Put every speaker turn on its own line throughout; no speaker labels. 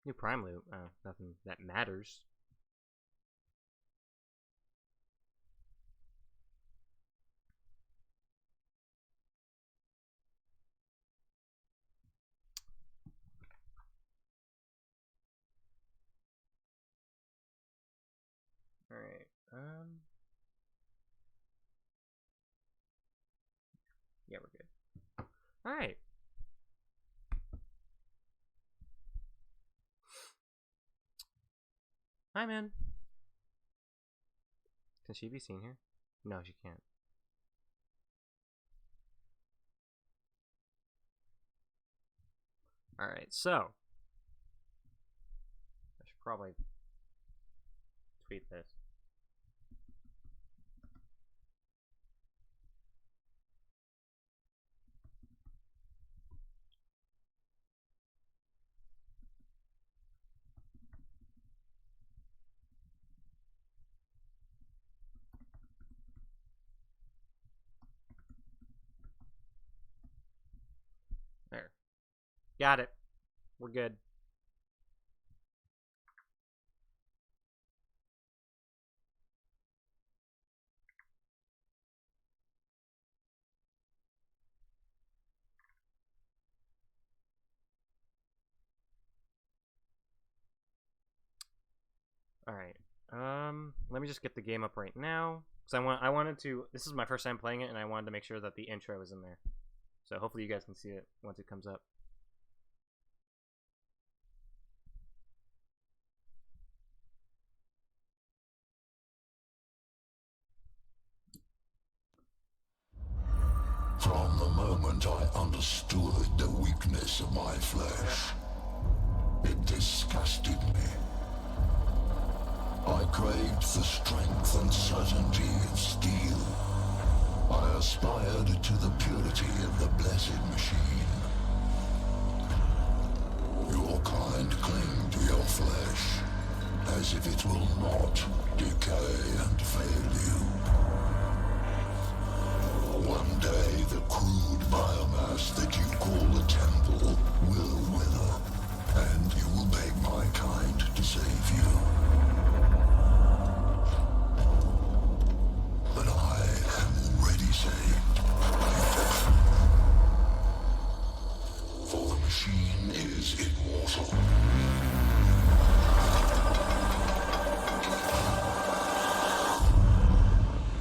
New prime loot. Nothing that matters. All right. Yeah, we're good. All right. Hi, man. Can she be seen here? No, she can't. All right, so I should probably tweet this. There. Got it. We're good. All right. Let me just get the game up right now because I wanted to. This is my first time playing it, and I wanted to make sure that the intro is in there. So hopefully you guys can see it once it comes up.
From the moment I understood the weakness of my flesh, it disgusted me. I craved the strength and certainty of steel. I aspired to the purity of the blessed machine. Your kind cling to your flesh, as if it will not decay and fail you. One day, the crude biomass that you call a temple will wither, and you will beg my kind to save you. But I am already saved. For the machine is immortal.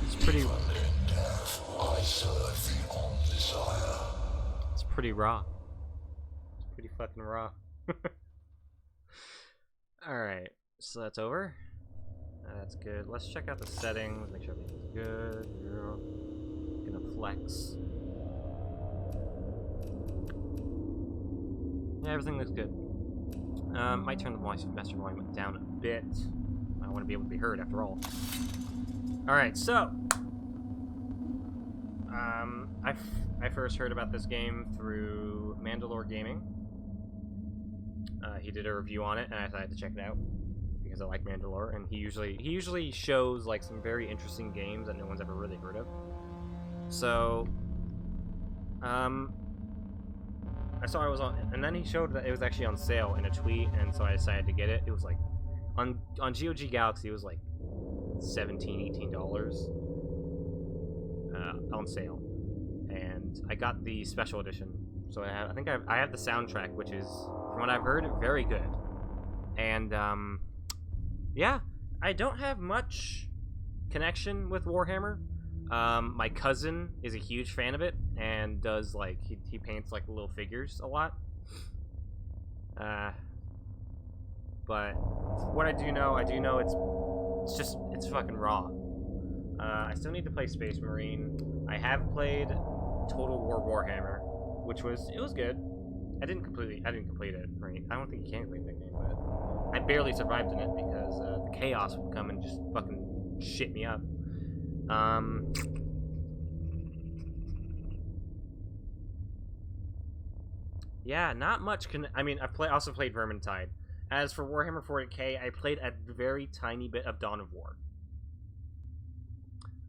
It's pretty.
I serve the undesire.
It's pretty raw. It's pretty fucking raw. Alright, so that's over. That's good. Let's check out the settings, make sure everything's good. Gonna flex. Yeah, everything looks good. Might turn the master volume down a bit. I want to be able to be heard after all. Alright, so I first heard about this game through Mandalore Gaming. He did a review on it, and I decided to check it out because I like Mandalore. And he usually shows like some very interesting games that no one's ever really heard of. So, I saw it was on, and then he showed that it was actually on sale in a tweet, and so I decided to get it. It was like on GOG Galaxy, it was like $17-18 on sale. And I got the special edition, so I think I have the soundtrack, which is, from what I've heard, very good. And yeah, I don't have much connection with Warhammer. My cousin is a huge fan of it and does like he paints like little figures a lot. But what I do know it's fucking raw. I still need to play Space Marine. I have played Total War Warhammer, which was good. I didn't complete it, right? I don't think you can complete that game, but I barely survived in it because the chaos would come and just fucking shit me up. Yeah, not much. I mean, also played Vermintide. As for Warhammer 40k, I played a very tiny bit of Dawn of War.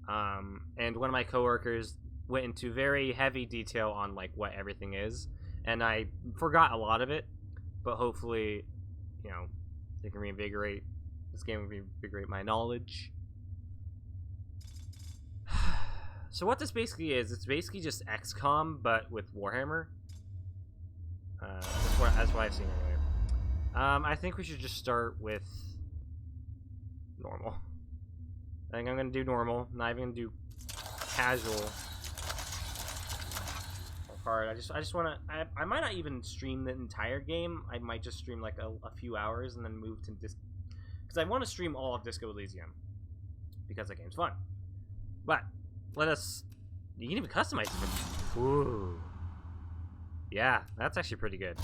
And one of my coworkers went into very heavy detail on like what everything is, and I forgot a lot of it, but hopefully you know, they can reinvigorate this game, will reinvigorate my knowledge. So what this basically is, it's basically just XCOM, but with Warhammer. That's what I've seen anyway. I think we should just start with normal. I think I'm gonna do normal. Not even gonna do casual or hard. I just wanna. I might not even stream the entire game. I might just stream like a few hours and then move to Disc, because I want to stream all of Disco Elysium because the game's fun. But let us. You can even customize it. Ooh. Yeah, that's actually pretty good.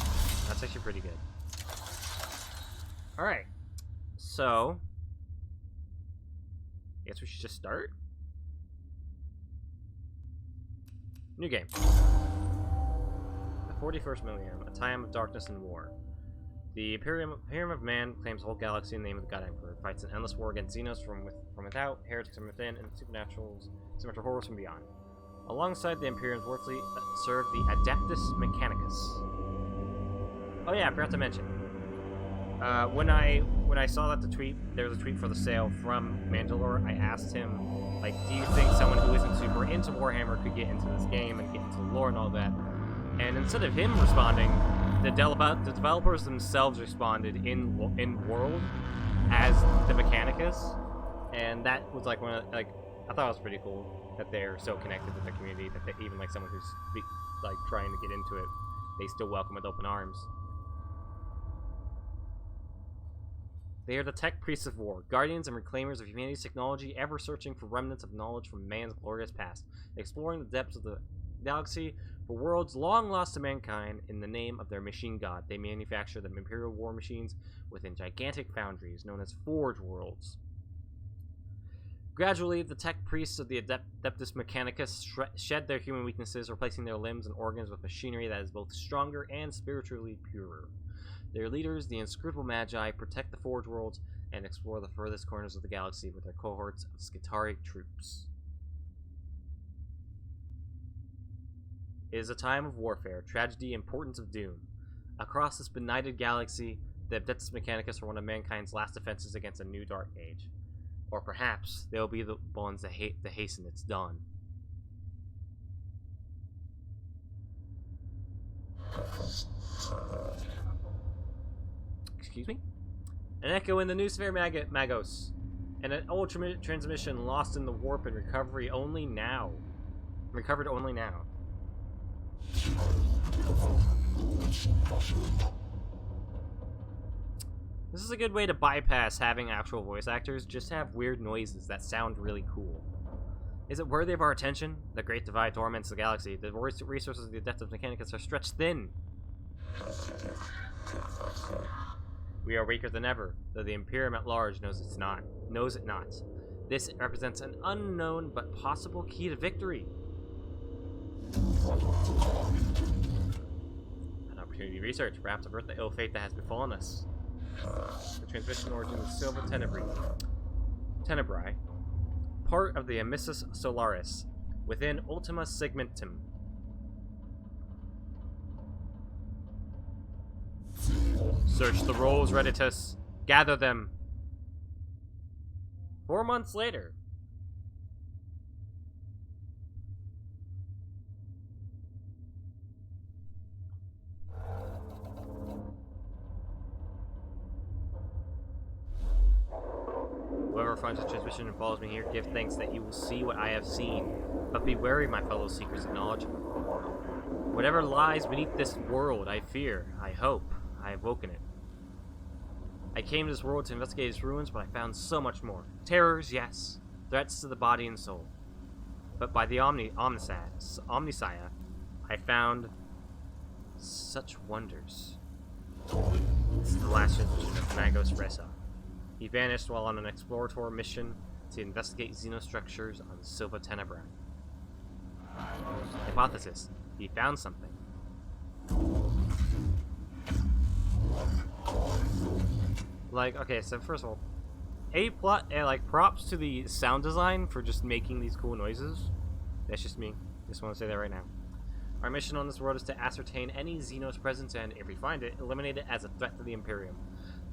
That's actually pretty good. Alright. So, I guess we should just start. New game. The 41st Millennium, a time of darkness and war. The Imperium of Man claims the whole galaxy in the name of the God Emperor. It fights an endless war against Xenos from without, heretics from within, and supernatural horrors from beyond. Alongside the Imperium's war fleet serve the Adeptus Mechanicus. Oh yeah, I forgot to mention. When I saw that there was a tweet for the sale from Mandalore, I asked him, like, do you think someone who isn't super into Warhammer could get into this game and get into the lore and all that? And instead of him responding, the developers themselves responded in world as the Mechanicus, and that was like I thought it was pretty cool that they're so connected to the community that even like someone who's like trying to get into it, they still welcome with open arms. They are the tech priests of war, guardians and reclaimers of humanity's technology, ever searching for remnants of knowledge from man's glorious past, exploring the depths of the galaxy for worlds long lost to mankind. In the name of their machine god, they manufacture the imperial war machines within gigantic foundries known as Forge Worlds. Gradually, the tech priests of the Adeptus Mechanicus shed their human weaknesses, replacing their limbs and organs with machinery that is both stronger and spiritually purer. Their leaders, the inscrutable Magi, protect the Forge Worlds and explore the furthest corners of the galaxy with their cohorts of Skitari troops. It is a time of warfare, tragedy, and portents of doom. Across this benighted galaxy, the Adeptus Mechanicus are one of mankind's last defenses against a new dark age. Or perhaps they'll be the ones that hasten its dawn. Excuse me? An echo in the Noosphere Magos. And an old transmission lost in the warp and recovered only now. This is a good way to bypass having actual voice actors, just have weird noises that sound really cool. Is it worthy of our attention? The great divide torments the galaxy. The resources of the Adeptus Mechanicus are stretched thin. We are weaker than ever, though the Imperium at large knows it not. This represents an unknown but possible key to victory. An opportunity to research, perhaps avert the ill fate that has befallen us. The transmission origin is Silva Tenebrae, part of the Emissus Solaris, within Ultima Segmentum. Search the rolls, Redditus. Gather them. 4 months later. Whoever finds the transmission and follows me here, give thanks that you will see what I have seen. But be wary, my fellow seekers of knowledge. Whatever lies beneath this world, I fear, I hope, I have woken it. I came to this world to investigate its ruins, but I found so much more. Terrors, yes. Threats to the body and soul. But by the Omnissiah, I found such wonders. This is the last transmission of Magos Ressa. He vanished while on an exploratory mission to investigate xenostructures on Silva Tenebrae. Hypothesis: he found something. Like, okay, so first of all, props to the sound design for just making these cool noises. That's just me. Just want to say that right now. Our mission on this world is to ascertain any Xenos presence and, if we find it, eliminate it as a threat to the Imperium.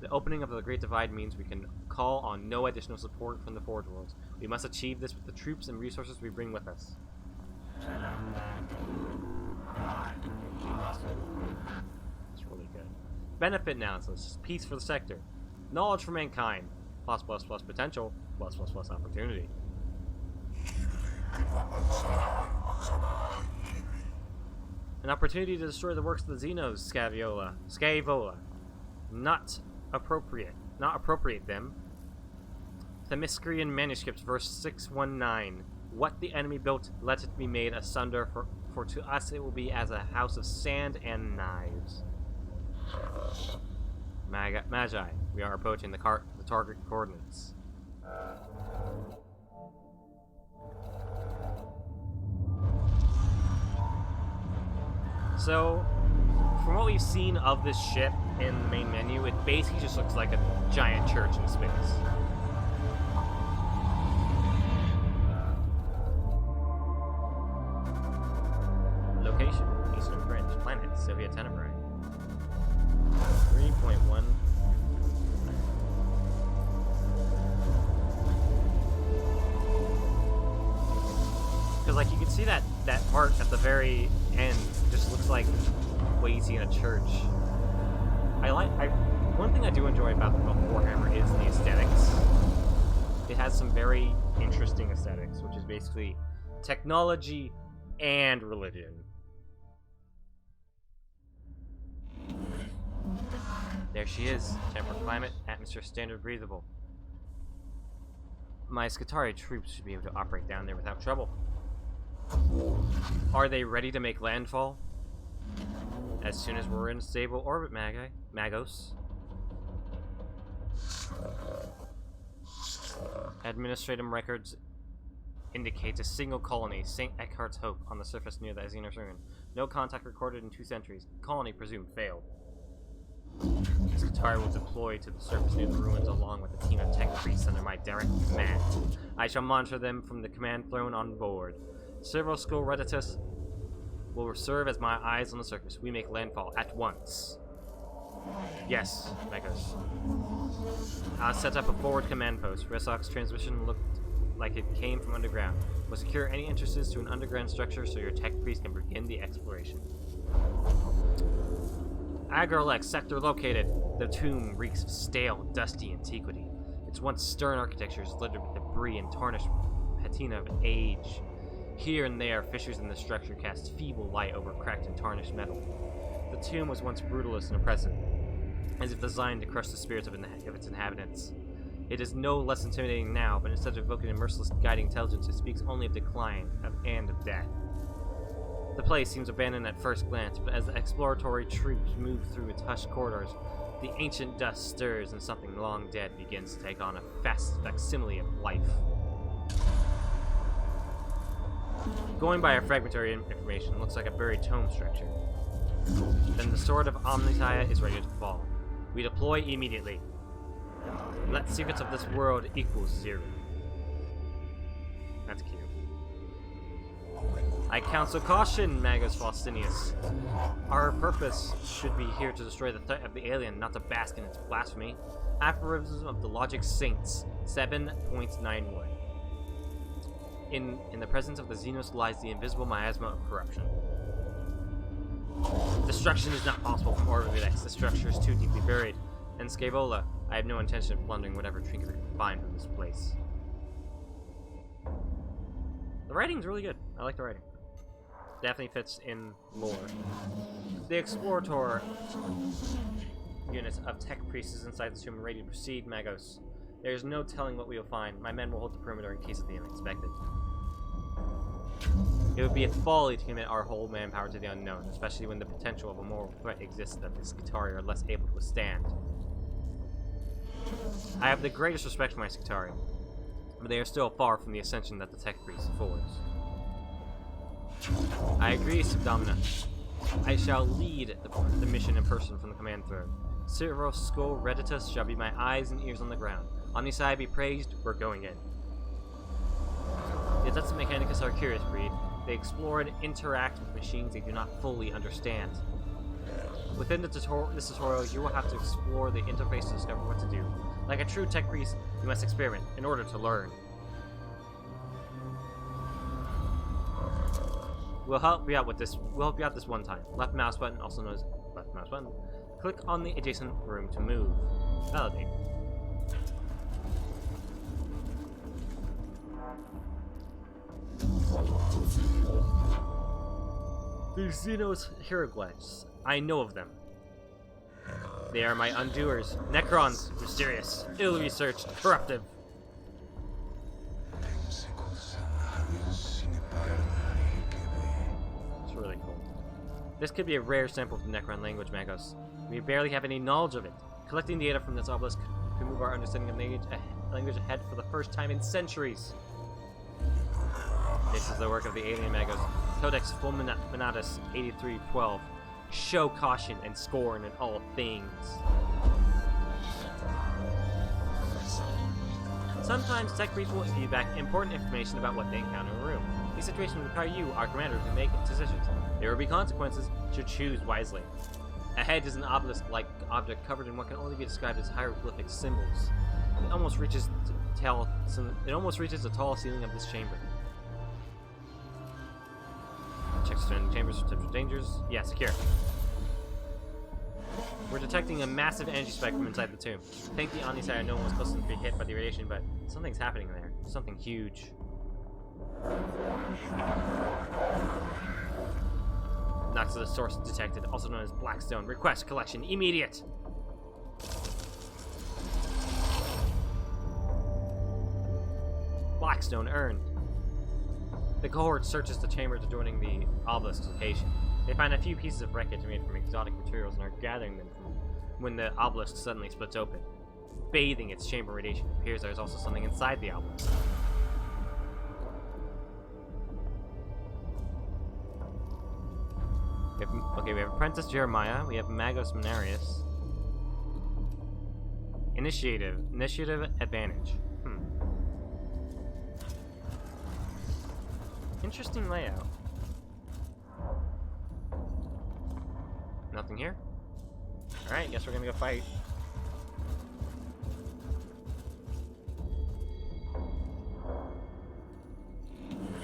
The opening of the Great Divide means we can call on no additional support from the Forge Worlds. We must achieve this with the troops and resources we bring with us. It's really good. Benefit analysis. Peace for the sector. Knowledge for mankind. Plus plus plus potential. Plus plus plus opportunity. An opportunity to destroy the works of the Xenos, Scavola. Not appropriate them. Themyscrian Manuscripts, verse 619. What the enemy built, let it be made asunder, for to us it will be as a house of sand and knives. Magi, we are approaching the target coordinates. So, from what we've seen of this ship in the main menu, it basically just looks like a giant church in space. Location, Eastern Fringe, planet, Soviet Tenebrae. 3.1. Because, like, you can see that part at the very end just looks like what you see in a church. One thing I do enjoy about Warhammer is the aesthetics. It has some very interesting aesthetics, which is basically technology and religion. There she is. Temperate climate, atmosphere standard breathable. My Skitarii troops should be able to operate down there without trouble. Are they ready to make landfall? As soon as we're in stable orbit, Magos. Administrative records indicate a single colony, St. Eckhart's Hope, on the surface near the Xenos ruin. No contact recorded in 2 centuries. Colony presumed failed. Skitarii will deploy to the surface near the ruins along with a team of tech priests under my direct command. I shall monitor them from the command throne on board. Several Skull Redditus will serve as my eyes on the surface. We make landfall at once. Yes, Megas. I'll set up a forward command post. Resok's transmission looked like it came from underground. We'll secure any entrances to an underground structure so your tech priest can begin the exploration. Agrolek sector located. The tomb reeks of stale, dusty antiquity. Its once stern architecture is littered with debris and tarnished patina of age. Here and there, fissures in the structure cast feeble light over cracked and tarnished metal. The tomb was once brutalist and oppressive, as if designed to crush the spirits of its inhabitants. It is no less intimidating now, but instead of evoking a merciless guiding intelligence, it speaks only of decline and of death. The place seems abandoned at first glance, but as the exploratory troops move through its hushed corridors, the ancient dust stirs and something long dead begins to take on a facsimile of life. Going by our fragmentary information, it looks like a buried tomb structure. Then the sword of Omnitia is ready to fall. We deploy immediately. Let secrets of this world equals 0. That's cute. I counsel caution, Magus Faustinius. Our purpose should be here to destroy the threat of the alien, not to bask in its blasphemy. Aphorism of the Logic Saints, 7.91. In the presence of the Xenos lies the invisible miasma of corruption. Destruction is not possible from Orbidex. The structure is too deeply buried. And Scavola, I have no intention of plundering whatever trinkets I can find from this place. The writing's really good. I like the writing. Definitely fits in lore. The Explorator units of tech priests inside the tomb are ready to proceed, Magos. There is no telling what we will find. My men will hold the perimeter in case of the unexpected. It would be a folly to commit our whole manpower to the unknown, especially when the potential of a moral threat exists that the Skitarii are less able to withstand. I have the greatest respect for my Skitarii, but they are still far from the ascension that the tech priest affords. I agree, Subdomina. I shall lead the mission in person from the command throne. Cyril Skull Redditus shall be my eyes and ears on the ground. Omnisci be praised, we're going in. The Adepts of Mechanicus are a curious breed. They explore and interact with machines they do not fully understand. Within this tutorial, you will have to explore the interface to discover what to do. Like a true tech priest, you must experiment in order to learn. We'll help you out with this. We'll help you out this one time. Left mouse button, also known as left mouse button. Click on the adjacent room to move. Validate. These Xenos hieroglyphs. I know of them. They are my undoers. Necrons, mysterious, ill-researched, corruptive. It's really cool. This could be a rare sample of the Necron language, Magos. We barely have any knowledge of it. Collecting data from this obelisk could move our understanding of language ahead for the first time in centuries. This is the work of the alien Magos. Codex Fulminatus 8312. Show caution and scorn in all things. Sometimes tech priests will give you back important information about what they encounter in a room. These situations require you, our commander, to make decisions. There will be consequences, so choose wisely. Ahead is an obelisk-like object covered in what can only be described as hieroglyphic symbols. It almost reaches the tall ceiling of this chamber. Check surrounding chambers for potential dangers. Yeah, secure. We're detecting a massive energy spike from inside the tomb. Thank the Omnissiah, no one was close enough to be hit by the radiation, but something's happening there. Something huge. Knocks to the source detected, also known as Blackstone. Request collection immediate. Blackstone earned. The cohort searches the chambers adjoining the obelisk's location. They find a few pieces of wreckage made from exotic materials and are gathering them from when the obelisk suddenly splits open. Bathing its chamber radiation, it appears there's also something inside the obelisk. We have Apprentice Jeremiah, we have Magos Menarius. Initiative advantage. Interesting layout. Nothing here? Alright, guess we're gonna go fight.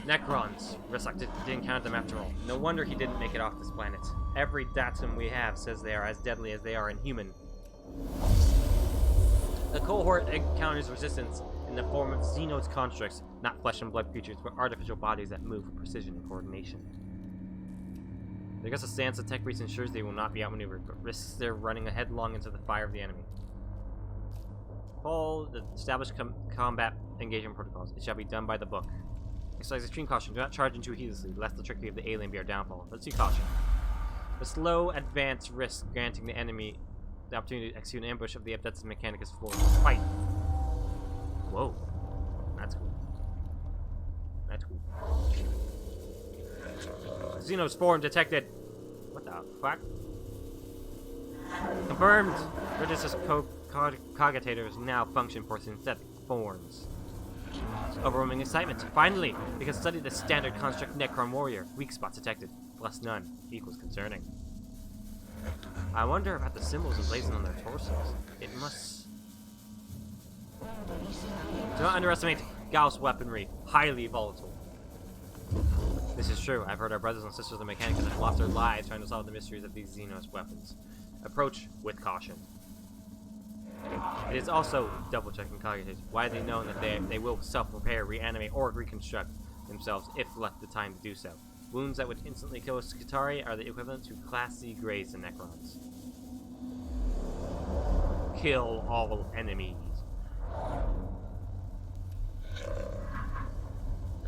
Necrons. Resucted didn't count them after all. No wonder he didn't make it off this planet. Every datum we have says they are as deadly as they are inhuman. The cohort encounters resistance in the form of Xenos constructs, not flesh and blood creatures, but artificial bodies that move with precision and coordination. Their guess a stance of tech priests ensures they will not be outmaneuvered, but risks their running headlong into the fire of the enemy. Follow the established combat engagement protocols. It shall be done by the book. Exercise extreme caution. Do not charge into heedlessly, lest the trickery of the alien be our downfall. Let's do caution. The slow advance risks granting the enemy the opportunity to execute an ambush of the Abducted Mechanicus force. Fight! Whoa. That's cool. That's cool. Xenos form detected. What the fuck? Confirmed! Register's cogitators now function for synthetic forms. Overwhelming excitement. Finally, we can study the standard construct Necron warrior. Weak spots detected. Plus none equals concerning. I wonder about the symbols emblazoned on their torsos. It must... Do not underestimate Gauss weaponry. Highly volatile. This is true. I've heard our brothers and sisters of Mechanicus have lost their lives trying to solve the mysteries of these Xenos weapons. Approach with caution. It is also double-checking cognitive. Widely known that they will self-repair, reanimate, or reconstruct themselves if left the time to do so. Wounds that would instantly kill a Skitari are the equivalent to Class C grades in Necrons. Kill all enemies.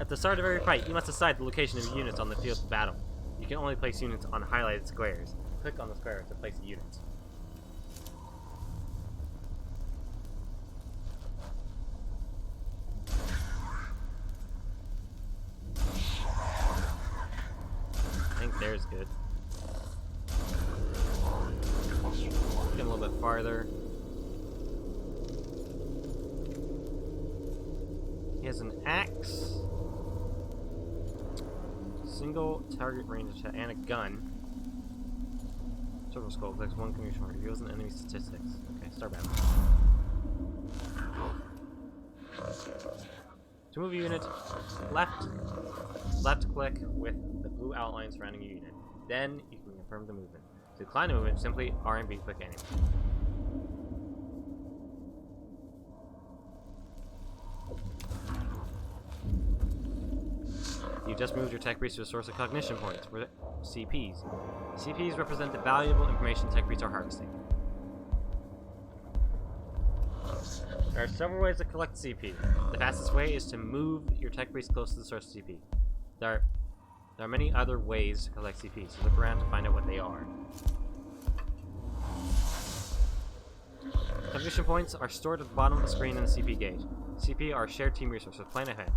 At the start of every fight, you must decide the location of units on the field of battle. You can only place units on highlighted squares. Click on the square to place a unit. I think there's good. Get him a little bit farther. He has an axe, single target range attack, and a gun. Servo skull collects 1 community shard. Reveals an enemy statistics. Okay, start battle. To move a unit, left click with the blue outline surrounding your unit. Then you can confirm the movement. To decline the movement, simply R and B click enemy. You just moved your tech priest to a source of cognition points, for CPs. CPs represent the valuable information tech priests are harvesting. There are several ways to collect CP. The fastest way is to move your tech priest close to the source of CP. There are many other ways to collect CP, so look around to find out what they are. Cognition points are stored at the bottom of the screen in the CP gauge. CP are a shared team resource, so plan ahead.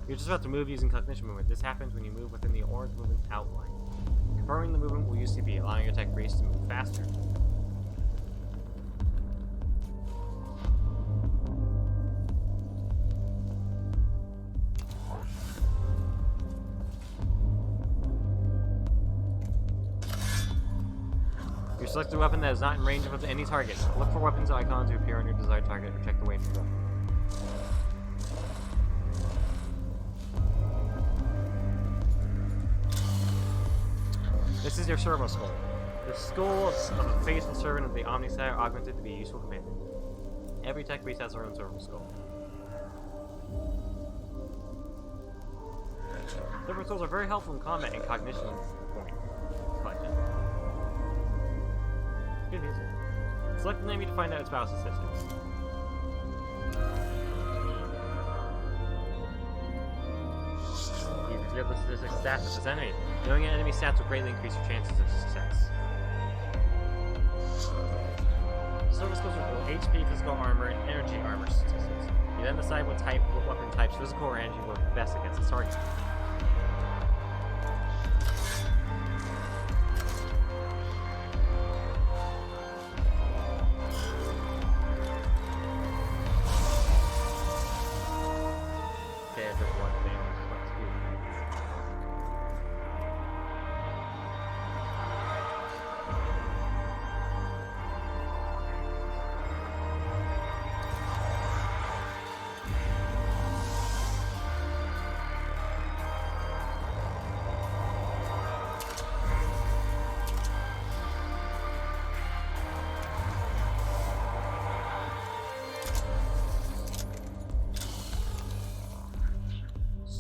You're just about to move using cognition movement. This happens when you move within the orange movement outline. Confirming the movement will use CP, allowing your tech priest to move faster. You select a weapon that is not in range of any target. Look for weapons icons to appear on your desired target or check the weight of the weapon. This is your servo skull. The skull of a faithful servant of the Omnisat are augmented to be a useful companion. Every tech priest has their own servo skull. Servo skulls are very helpful in combat and cognition point collection. Good music. Select an enemy to find out its battle statistics. You reveal the statistics stats of this enemy. Knowing an enemy stats will greatly increase your chances of success. Service skills reveal HP, physical armor, and energy armor statistics. You then decide what weapon types, physical or energy, work best against the target.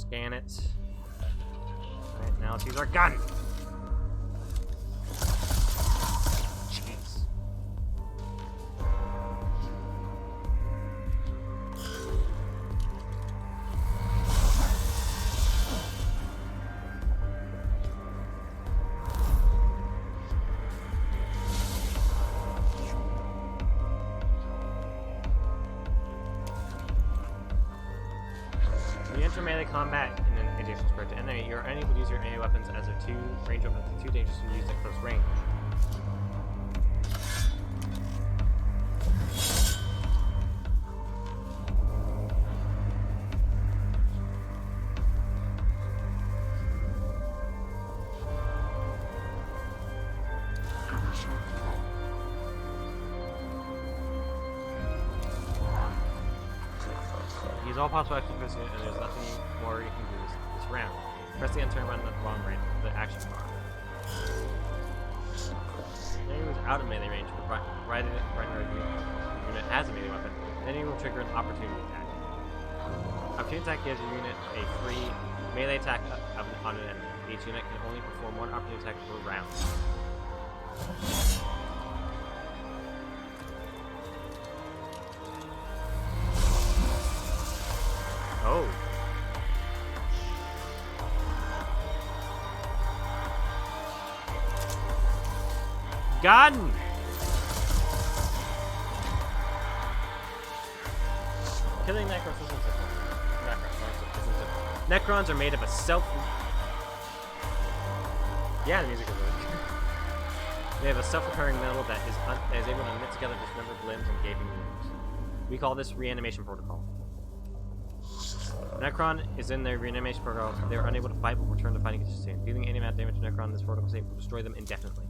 Scan it. Alright, now let's use our gun! Jeez. You enter melee combat in an adjacent square to enemy. You're unable to use your melee weapons as they're range weapons are too dangerous to use at close range. Use all possible action for this unit, and there's nothing more you can do this round. Press the enter button at the bottom right of the action bar. The enemy was out of melee range, but right unit has a melee weapon. Then you will trigger an opportunity attack. Opportunity attack gives your unit a free melee attack on an enemy. Each unit can only perform one opportunity attack per round. Oh. Gun! Killing Necrons isn't simple. Necrons are made of a Yeah, the music is really good. They have a self-repairing metal that is able to knit together dismembered limbs and gaping wounds. We call this reanimation protocol. Necron is in their reanimation protocol. They are unable to fight, but will return to fighting soon. Dealing any amount of damage to Necron in this protocol state will destroy them indefinitely.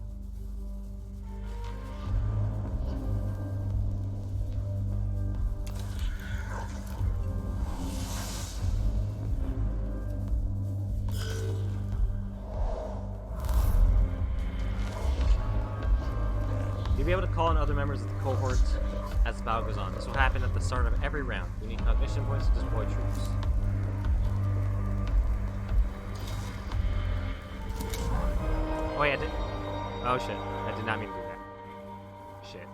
You'll be able to call on other members of the cohort as the battle goes on. This will happen at the start of every round. You need cognition points to deploy troops. Oh wait, I did. Oh shit. I did not mean to do that. Shit.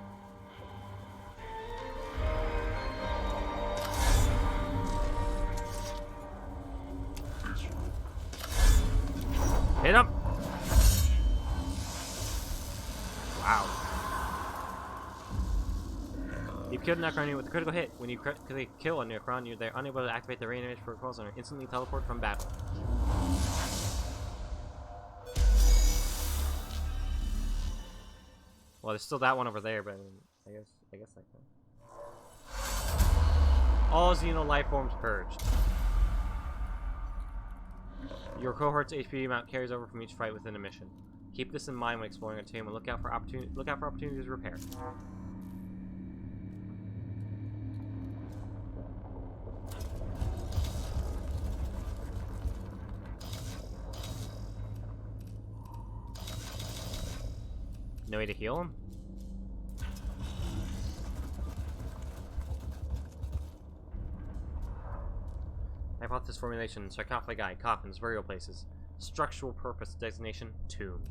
Hit him! Wow. You've killed Necron with a critical hit. When you critically kill a Necron, they're unable to activate the reanimation protocols and are instantly teleported from battle. Well, there's still that one over there, but I guess I can. All Xeno life forms purged. Your cohort's HP amount carries over from each fight within a mission. Keep this in mind when exploring a tomb and look out for opportunities to repair. No way to heal him? Hypothesis formulation, sarcophagi, coffins, burial places. Structural purpose designation, tomb.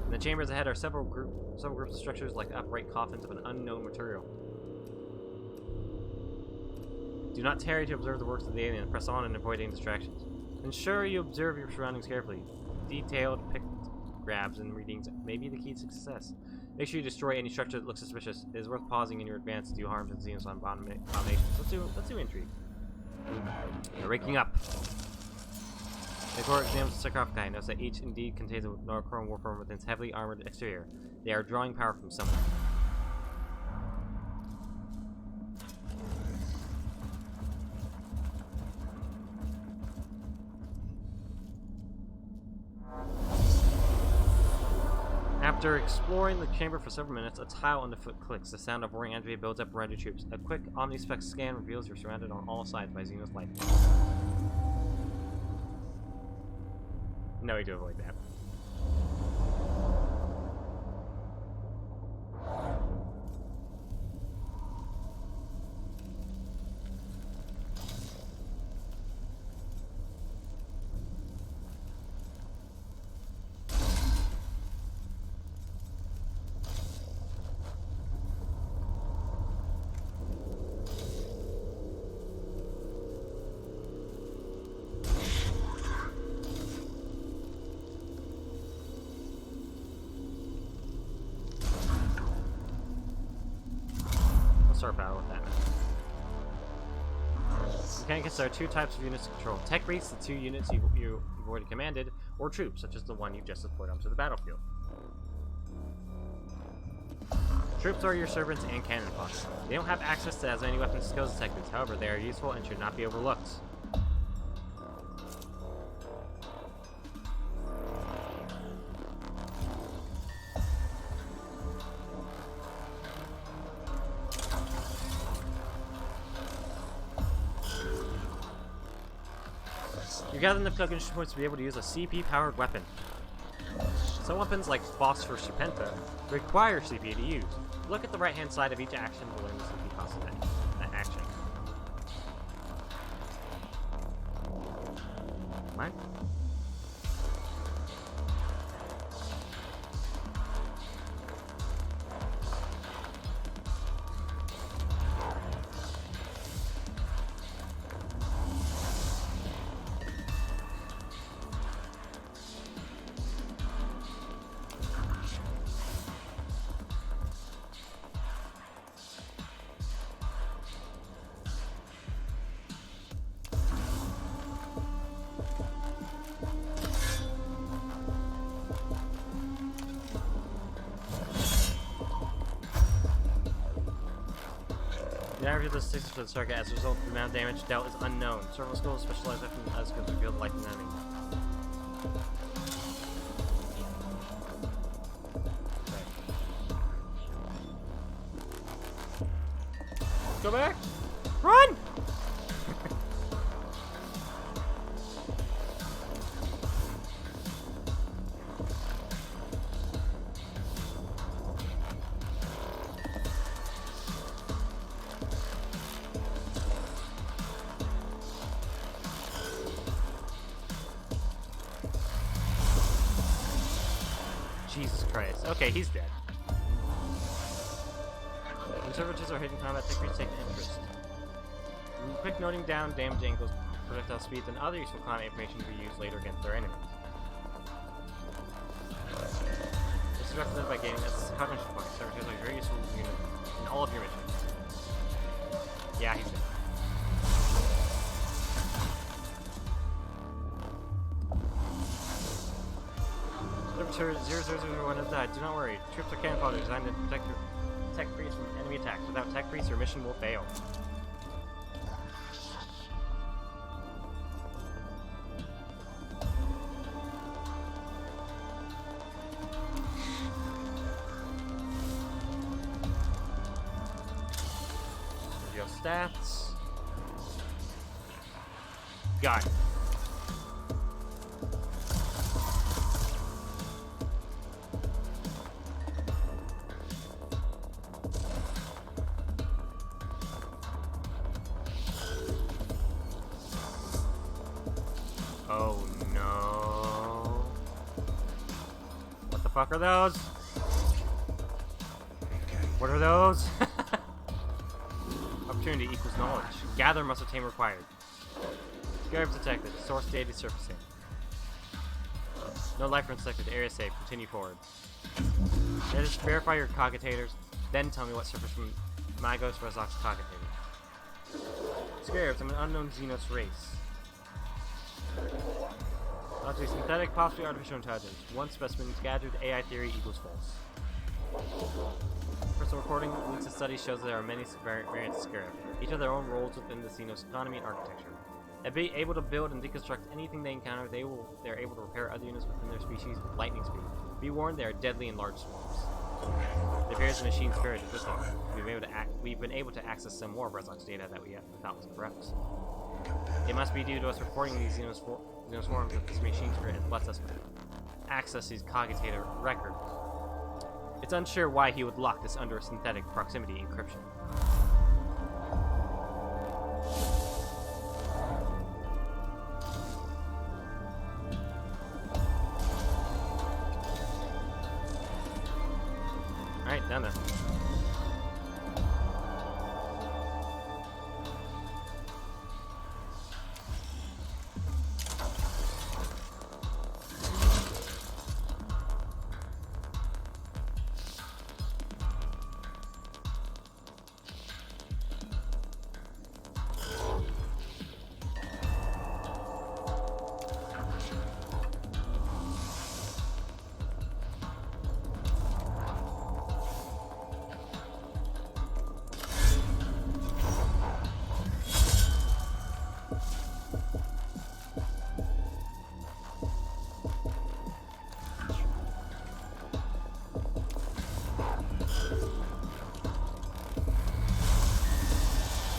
In the chambers ahead are several groups of structures like upright coffins of an unknown material. Do not tarry to observe the works of the alien. Press on and avoid any distractions. Ensure you observe your surroundings carefully. Detailed grabs and readings may be the key to success. Make sure you destroy any structure that looks suspicious. It is worth pausing in your advance to do harm to the Xenos on abominations. Let's do intrigue. They're waking up. The core examines the sarcophagi. Notice that each indeed contains a Necron warform within its heavily armored exterior. They are drawing power from somewhere. After exploring the chamber for several minutes, a tile underfoot clicks. The sound of roaring energy builds up around your troops. A quick omnispec scan reveals you're surrounded on all sides by Xenos life. No way to avoid that. Start battle with that. Mechanicus are two types of units to control. Tech rates, the two units you've already commanded, or troops, such as the one you've just deployed onto the battlefield. Troops are your servants and cannon fodder. They don't have access to as many weapons and skills as tech rates, however, they are useful and should not be overlooked. You gather enough cognition points to be able to use a CP-powered weapon. Some weapons, like Phosphor Serpenta, require CP to use. Look at the right-hand side of each action to learn the CP cost of that action. What? The average of the statistics for the target as a result of the amount of damage dealt is unknown. Several skills specialized weapons and other skills reveal the life of an enemy. Okay. Go back! Run! Jesus Christ. Okay, he's dead. When servitors are hitting combat, techniques take interest. Quick noting down damage angles, projectile speeds, and other useful combat information to be used later against their enemies. This is represented by gaining a cognition point. Servitors are very useful unit in all of your missions. Yeah, he's dead. Servitor 0001 has died. Do not worry. Troops are cannon fodder designed to protect your tech breach from enemy attacks. Without tech breach, your mission will fail. Your stats. Got it. Oh no. What the fuck are those? What are those? Opportunity equals knowledge. Gather must obtain required. Scarabs detected. Source data surfacing. No life run selected. Area safe. Continue forward. Now just verify your cogitators, then tell me what surface from Magos Rezok's cogitator. Scarabs, I'm an unknown Xenos race. Not to be synthetic, possibly artificial intelligence. One specimen gathered, AI theory equals false. Personal recording links to studies shows there are many variants of Scarab, each have their own roles within the Xenos economy and architecture. They'll be able to build and deconstruct anything they encounter. They're able to repair other units within their species with lightning speed. Be warned, they are deadly in large swarms. It appears the machine spirit is this one. We've been able to access some more of Rezok's data that we thought was corrupt. It must be due to us reporting these Xenoswarms that this machine spirit lets us access these cogitator records. It's unsure why he would lock this under a synthetic proximity encryption. Alright, down there.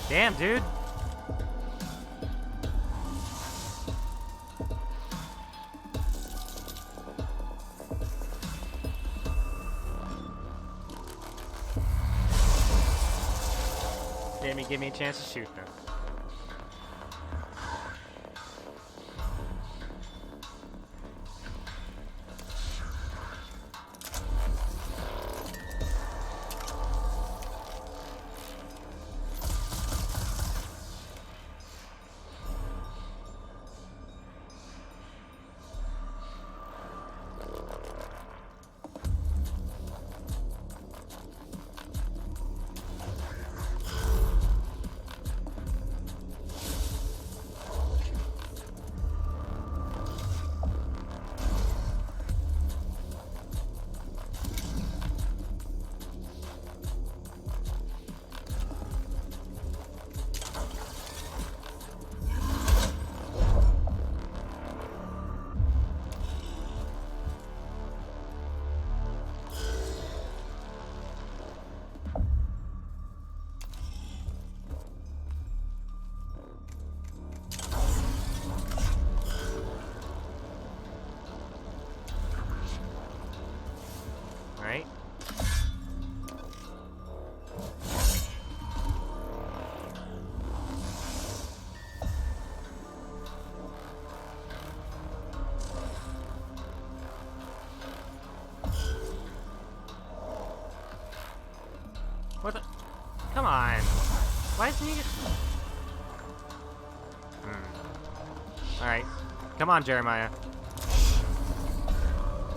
Damn, dude. Give me a chance to shoot them. on. Why isn't he... Alright. Come on, Jeremiah.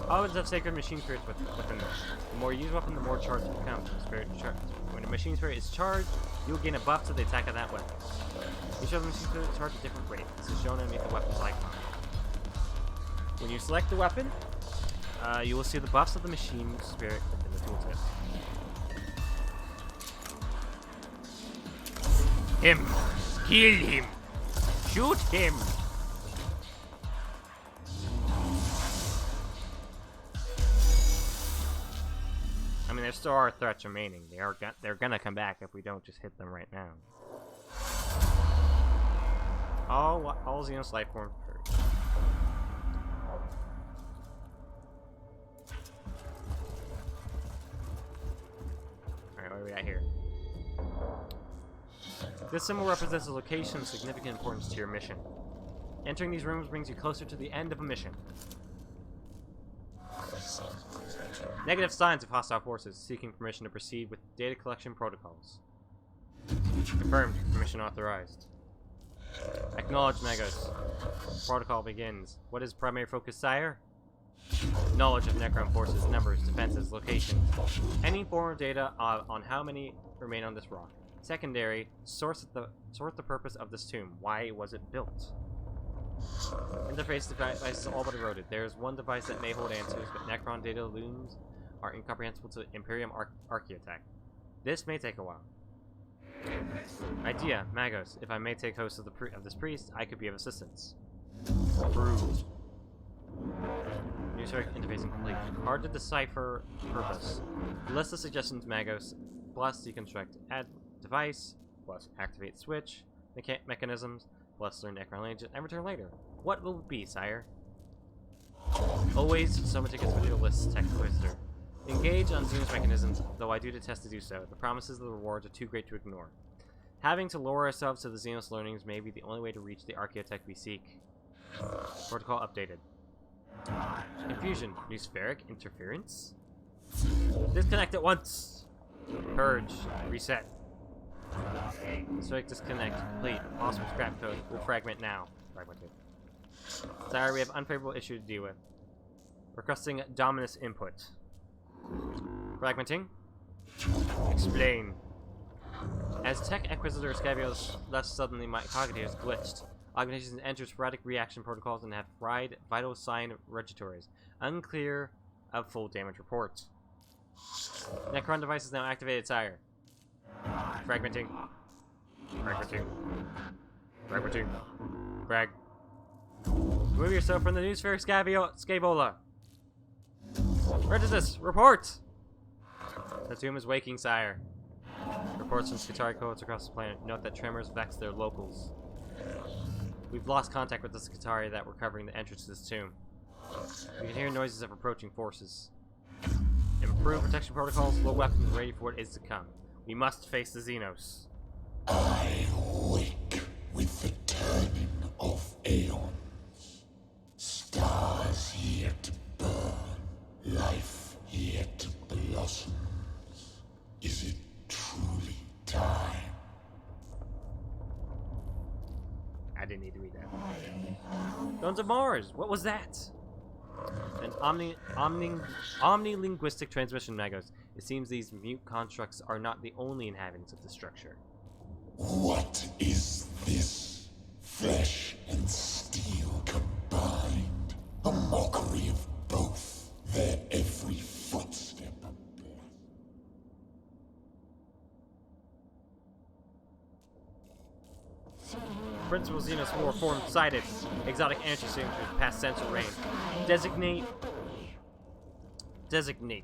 Always have sacred machine spirits within them. The more you use a weapon, the more charged it becomes. When a machine spirit is charged, you will gain a buff to the attack of that weapon. Each of the machine spirits charge at a different rate. This is shown underneath the weapon's icon. When you select the weapon, you will see the buffs of the machine spirit within the tooltip. Him! Kill him! Shoot him! I mean, there still are threats remaining. They're gonna come back if we don't just hit them right now. All Xenos life forms first. Alright, what are we at here? This symbol represents a location of significant importance to your mission. Entering these rooms brings you closer to the end of a mission. Negative signs of hostile forces seeking permission to proceed with data collection protocols. Confirmed. Permission authorized. Acknowledge, Magos. Protocol begins. What is primary focus, sire? Knowledge of Necron forces, numbers, defenses, locations. Any form of data on how many remain on this rock. Secondary, sort the purpose of this tomb. Why was it built? Interface devices all but eroded. There is one device that may hold answers, but Necron data looms are incomprehensible to Imperium Archaeotech. This may take a while. Idea, Magos. If I may take host of this priest, I could be of assistance. Approved. New interface incomplete. Hard to decipher purpose. List of suggestions, Magos. Plus deconstruct. Add device. Plus activate switch. Mechanisms. Plus learn Necron language and return later. What will it be, sire? Always so meticulous with your list, Tech Inquisitor. Engage on Xenos mechanisms, though I do detest to do so. The promises of the rewards are too great to ignore. Having to lower ourselves to the Xenos learnings may be the only way to reach the Archaeotech we seek. Protocol updated. Confusion. New spheric interference? Disconnect at once! Purge. Reset. Spheric disconnect. Complete. Possible scrap code. Will fragment now. Fragmented. Sorry, we have unfavorable issue to deal with. Requesting Dominus input. Fragmenting. Explain. As Tech Inquisitor Scavio left suddenly, my cognitive glitched. Organizations enter sporadic reaction protocols and have fried vital sign registries. Unclear of full damage reports. Necron device is now activated, sire. Fragmenting. Fragmenting. Fragmenting. Frag. Remove yourself from the new sphere, Scabola. Regis, report! The tomb is waking, sire. Reports from Skitarii codes across the planet note that tremors vex their locals. We've lost contact with the Skitarii that were covering the entrance to this tomb. We can hear noises of approaching forces. Improve protection protocols, load weapons ready for what is to come. We must face the Xenos.
I wake with the turning of aeons. Stars yet to burn, life yet to blossom. Is it truly time?
I didn't need to read that. Guns of Mars! What was that? An omni-linguistic transmission, Magos. It seems these mute constructs are not the only inhabitants of the structure.
What is this? Flesh and steel combined. A mockery of both. Their every footstep a blood.
Principal Xenos War form sighted. Exotic energy signatures past sensor range. Designate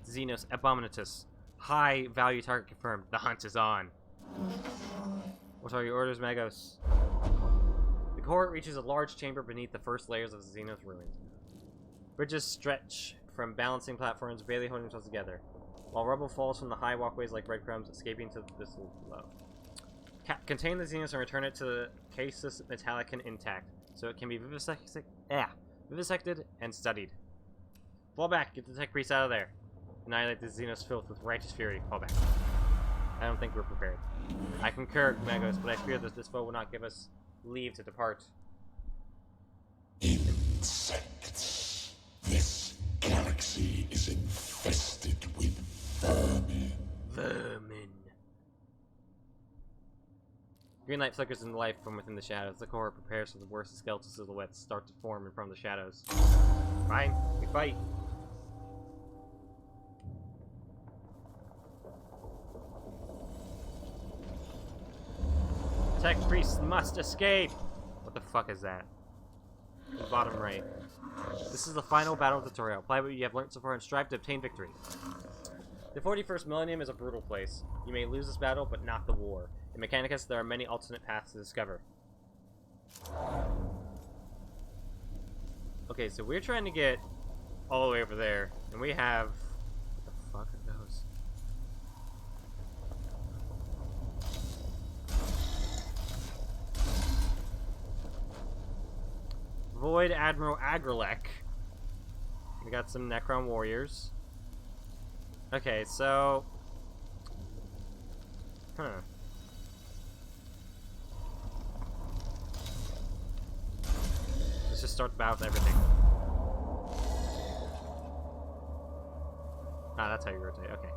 Xenos Abominatus. High value target confirmed. The hunt is on. What are your orders, Magos? The cohort reaches a large chamber beneath the first layers of the Xenos ruins. Bridges stretch from balancing platforms, barely holding themselves together, while rubble falls from the high walkways like breadcrumbs, escaping to the abyss below. Contain the Xenos and return it to the Casus Metallicum intact, so it can be vivisected and studied. Fall back, get the tech priest out of there. Annihilate the Xenos filth with righteous fury. Fall back. I don't think we're prepared. I concur, Mechanicus, but I fear that this foe will not give us leave to depart.
Insects. This galaxy is infested with vermin.
Vermin. Green light flickers into life from within the shadows. The cohort prepares for the worst. Skeletal silhouettes start to form in front of the shadows. Fine, we fight. Tech priests must escape! What the fuck is that? The bottom right. This is the final battle tutorial. Apply what you have learned so far and strive to obtain victory. The 41st millennium is a brutal place. You may lose this battle, but not the war. In Mechanicus, there are many alternate paths to discover. Okay, so we're trying to get all the way over there, and we have... What the fuck are those? Void Admiral Agrelek. We got some Necron warriors. Okay, so... Huh. Let's just start the battle with everything. Ah, that's how you rotate, okay.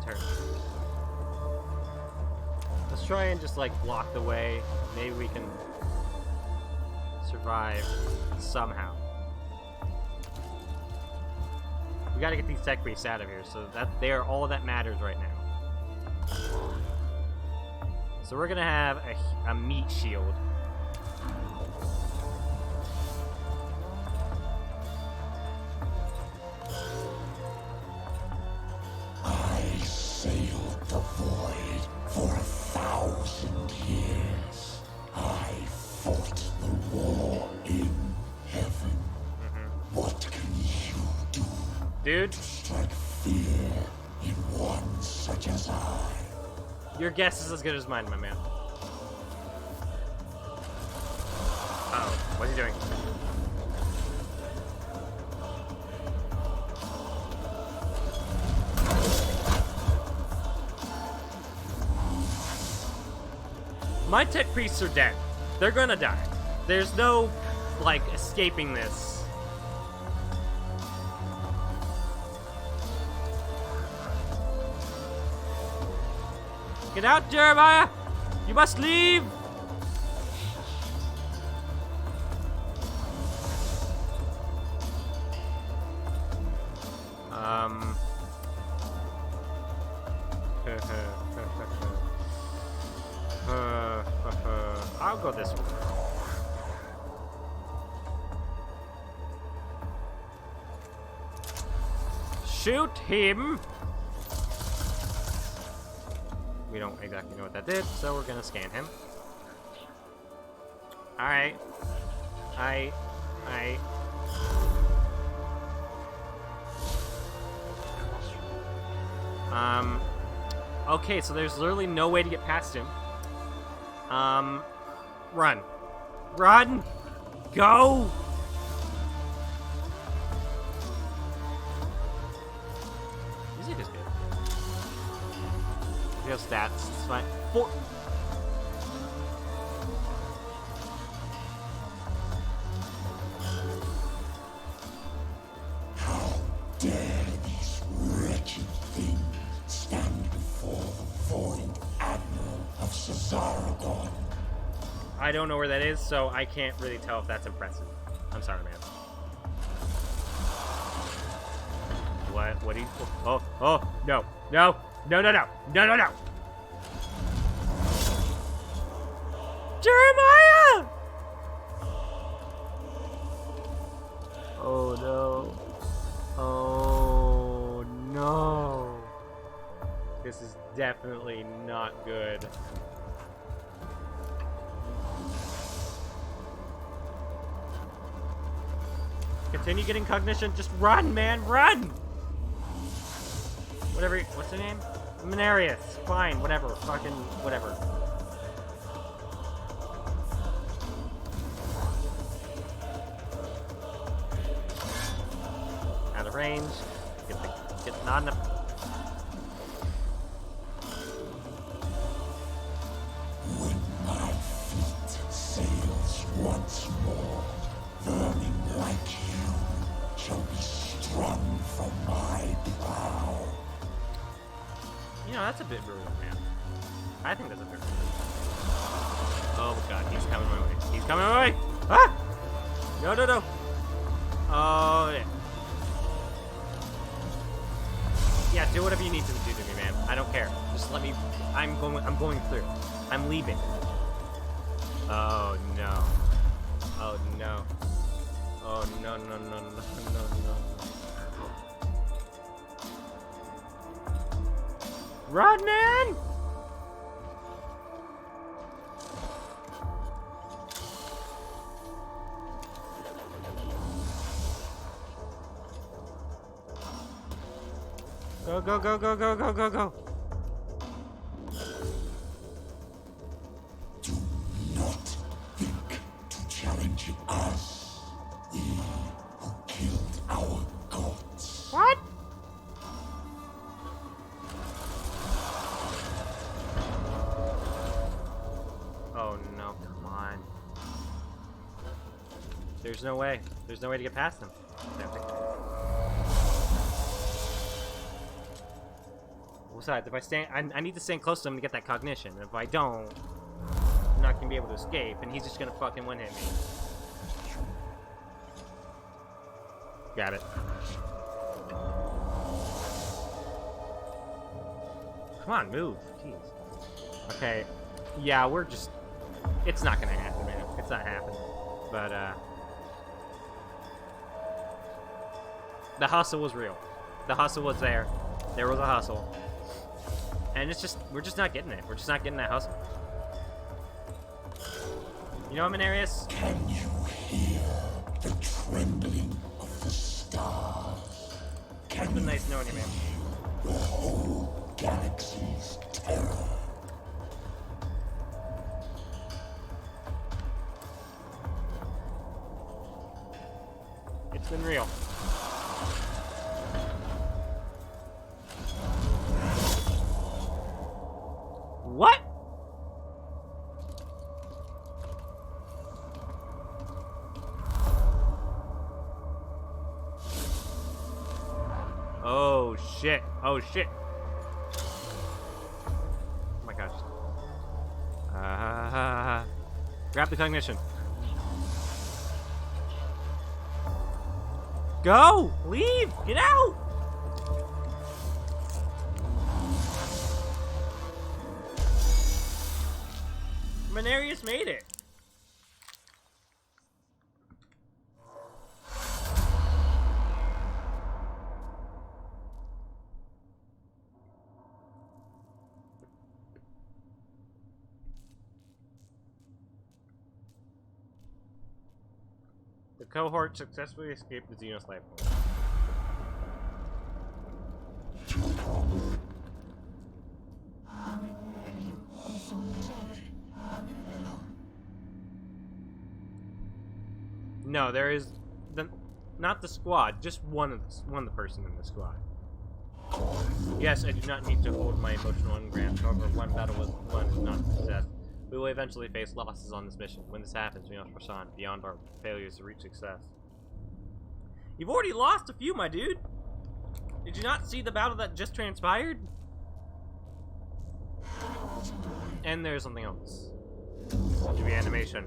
Turn. Let's try and just like block the way. Maybe we can survive somehow. We gotta get these tech priests out of here, so that they are all that matters right now. So we're gonna have a meat shield.
The void for 1,000 years. I fought the war in heaven. What can you do?
Dude?
To strike fear in one such as I.
Your guess is as good as mine, my man. Uh-oh. What's he doing? My tech priests are dead. They're gonna die. There's no, like, escaping this. Get out, Jeremiah! You must leave! I'll go this way. Shoot him! We don't exactly know what that did, so we're gonna scan him. Alright. Okay, so there's literally no way to get past him. Run. Run! Go! Music is good. We have stats, it's fine.
How dare these wretched things stand before the Void Admiral of Cesaragon?
I don't know where that is, so I can't really tell if that's impressive. I'm sorry, man. What do you... Oh, no. No. Jeremiah! Oh, no. Oh, no. This is definitely not good. Continue getting cognition. Just run, man, run! Whatever. What's her name? Mechanicus. Fine, whatever. Fucking whatever. Out of range. Get not enough.
When my fleet sails once more, vermin like you shall be strung from my bow.
You know, that's a bit brutal, man. I think that's a bit brutal. Oh god, he's coming my way. He's coming my way! Ah! No, no, no! Oh, yeah. Yeah, do whatever you need to do to me, man. I don't care. Just let me... I'm going through. I'm leaving. Oh, no. Oh, no. Oh, no, no, no, no, no, no. Run, man! Go, go, go, go, go, go, go, go.
Do not think to challenge us, we who killed our gods.
What? Oh no, come on. There's no way. There's no way to get past them. Besides, if I stand, I need to stand close to him to get that cognition. If I don't, I'm not gonna be able to escape, and he's just gonna fucking one-hit me. Got it. Come on, move. Jeez. Okay. Yeah, we're just... It's not gonna happen, man. It's not happening. But, the hustle was real. The hustle was there. There was a hustle. And it's just... We're just not getting it. We're just not getting that hustle. You know what, Mechanicus?
Can you hear the trembling of the stars?
It's been nice knowing you, man.
The whole galaxy's terror.
It's been real. What? Oh shit. Oh shit. Oh my gosh. Grab the cognition. Go! Leave! Get out! Mechanicus made it. The cohort successfully escaped the Xenos life form. No, there is not the squad, just one of the person in the squad. Yes, I do not need to hold my emotional ungrant. However, one battle was won is not a success. We will eventually face losses on this mission. When this happens, we must press on beyond our failures to reach success. You've already lost a few, my dude. Did you not see the battle that just transpired? And there's something else. The animation.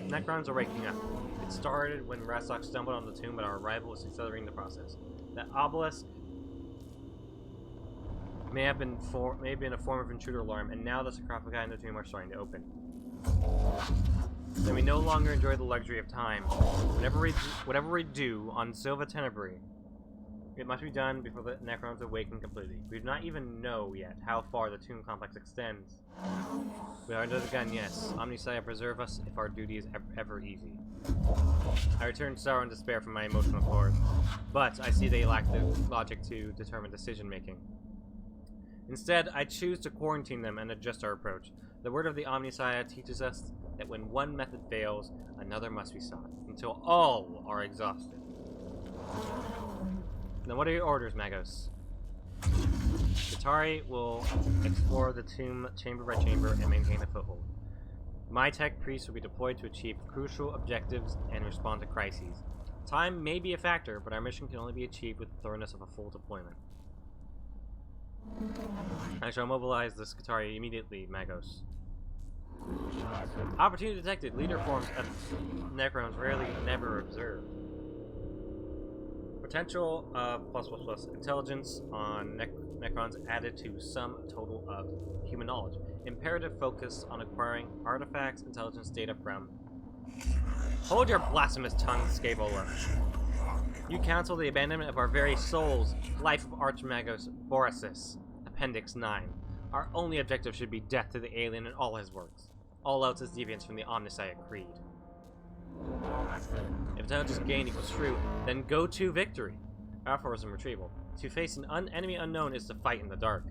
Necrons are waking up. It started when Rasok stumbled on the tomb, but our arrival was accelerating the process. That obelisk may have been a form of intruder alarm, and now the sarcophagi in the tomb are starting to open. Then we no longer enjoy the luxury of time. Whatever we do on Silva Tenebris, It must be done before the Necrons awaken completely. We do not even know yet how far the tomb complex extends. We are under the gun, yes. Omnisaya, preserve us if our duty is ever easy. I return sorrow and despair from my emotional core, but I see they lack the logic to determine decision-making. Instead, I choose to quarantine them and adjust our approach. The word of the Omnisaya teaches us that when one method fails, another must be sought, until all are exhausted. Now, what are your orders, Magos? Skitarii will explore the tomb chamber by chamber and maintain a foothold. My tech priests will be deployed to achieve crucial objectives and respond to crises. Time may be a factor, but our mission can only be achieved with the thoroughness of a full deployment. I shall mobilize the Skitarii immediately, Magos. Opportunity detected. Leader forms of Necrons rarely never observed. Potential of +++ intelligence on Necrons added to sum total of human knowledge. Imperative focus on acquiring artifacts, intelligence data from... Hold your blasphemous tongue, Scaevola. You counsel the abandonment of our very souls. Life of Archmagos Boresis. Appendix 9. Our only objective should be death to the alien and all his works. All else is deviance from the Omnisaya Creed. If intelligence gained equals true, then go to victory. Aphorism retrieval. To face an enemy unknown is to fight in the dark.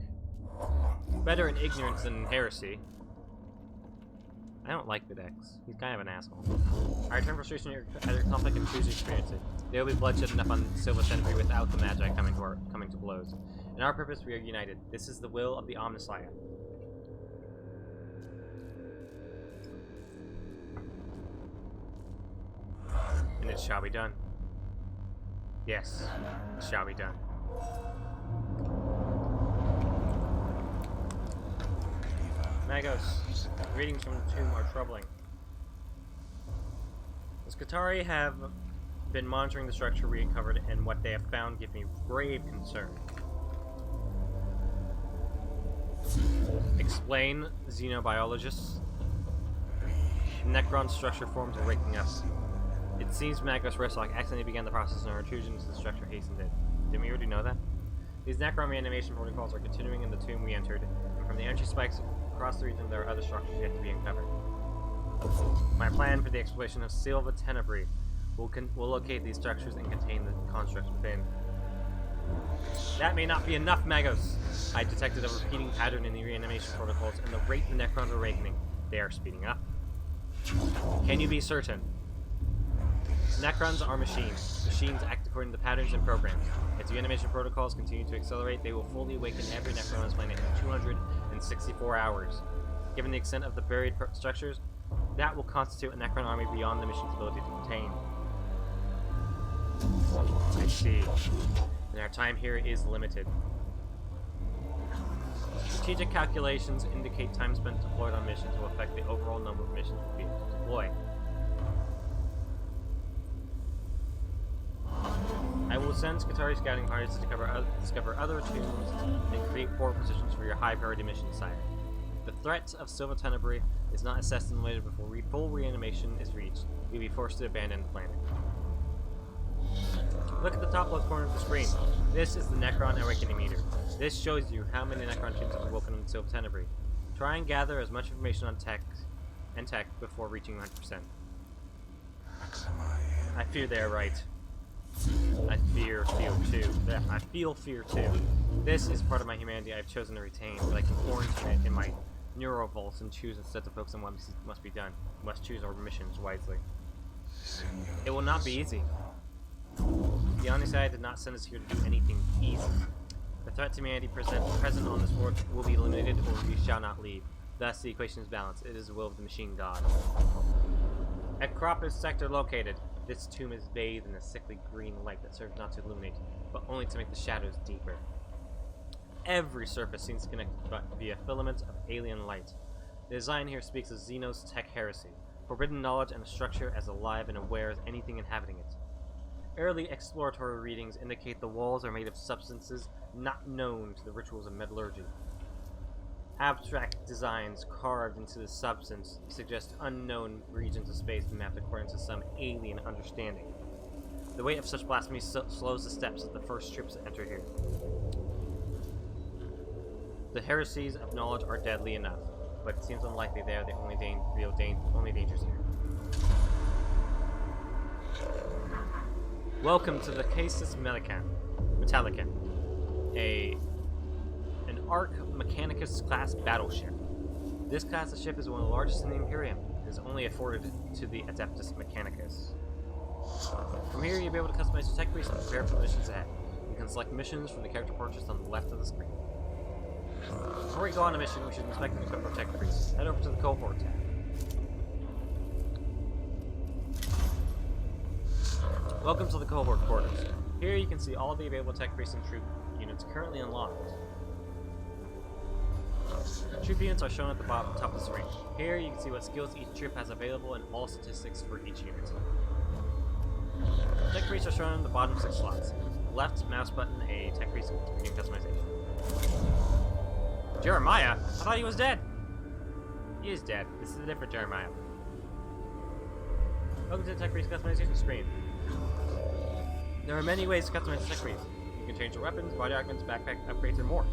Better in ignorance than in heresy. I don't like Videx. He's kind of an asshole. I return frustration at your conflict and choose to experience it. There will be bloodshed enough on Silva Tenebrae without the Magi coming to blows. In our purpose, we are united. This is the will of the Omnisaya. And it shall be done. Yes, it shall be done. Magos, readings from the tomb are troubling. The Skitarii have been monitoring the structure we uncovered, and what they have found gives me grave concern. Explain, xenobiologists. Necron structure forms are waking up. It seems Magos Reslock accidentally began the process and our intrusion into the structure hastened it. Didn't we already know that? These Necron reanimation protocols are continuing in the tomb we entered, and from the energy spikes across the region there are other structures yet to be uncovered. My plan for the exploration of Silva Tenebrae will locate these structures and contain the constructs within. That may not be enough, Magos! I detected a repeating pattern in the reanimation protocols, and the rate the Necrons are awakening. They are speeding up. Can you be certain? Necrons are machines. Machines act according to patterns and programs. As the animation protocols continue to accelerate, they will fully awaken every Necron on this planet in 264 hours. Given the extent of the buried structures, that will constitute a Necron army beyond the machine's ability to contain. I see. And our time here is limited. Strategic calculations indicate time spent deployed on missions will affect the overall number of missions we'll be able to deploy. I will send Skitarii scouting parties to discover other tombs and create forward positions for your high-priority mission, sire. The threat of Silva Tenebrae is not assessed and weighted before full reanimation is reached. You'll be forced to abandon the planet. Look at the top left corner of the screen. This is the Necron Awakening Meter. This shows you how many Necron tombs have awoken in Silva Tenebrae. Try and gather as much information on tech before reaching 100%. I fear they are right. I feel fear too. This is part of my humanity I've chosen to retain, but I can quarantine it in my neurovaults and choose instead to focus on what must be done. We must choose our missions wisely. It will not be easy. The Omnisaya did not send us here to do anything easy. The threat to humanity present on this world will be eliminated, or we shall not leave. Thus, the equation is balanced. It is the will of the machine god. Acropolis sector located. This tomb is bathed in a sickly green light that serves not to illuminate, but only to make the shadows deeper. Every surface seems connected via filaments of alien light. The design here speaks of Xenos tech heresy, forbidden knowledge and a structure as alive and aware as anything inhabiting it. Early exploratory readings indicate the walls are made of substances not known to the rituals of metallurgy. Abstract designs carved into the substance suggest unknown regions of space mapped according to some alien understanding. The weight of such blasphemy slows the steps of the first troops that enter here. The heresies of knowledge are deadly enough, but it seems unlikely they are the only only dangers here. Welcome to the Casus Metallicum, an Arc Mechanicus class battleship. This class of ship is one of the largest in the Imperium. It is only afforded to the Adeptus Mechanicus. From here, you'll be able to customize your tech priest and prepare for the missions ahead. You can select missions from the character portraits on the left of the screen. Before we go on a mission, we should inspect and equip our tech priest. Head over to the cohort tab. Welcome to the cohort quarters. Here you can see all the available tech priests and troop units currently unlocked. Troop units are shown at the top of the screen. Here you can see what skills each troop has available and all statistics for each unit. Tech priests are shown in the bottom 6 slots. Left mouse button, a tech priest to begin customization. Jeremiah? I thought he was dead! He is dead. This is a different Jeremiah. Welcome to the tech priest customization screen. There are many ways to customize the tech priest. You can change your weapons, body augments, backpack upgrades, and more.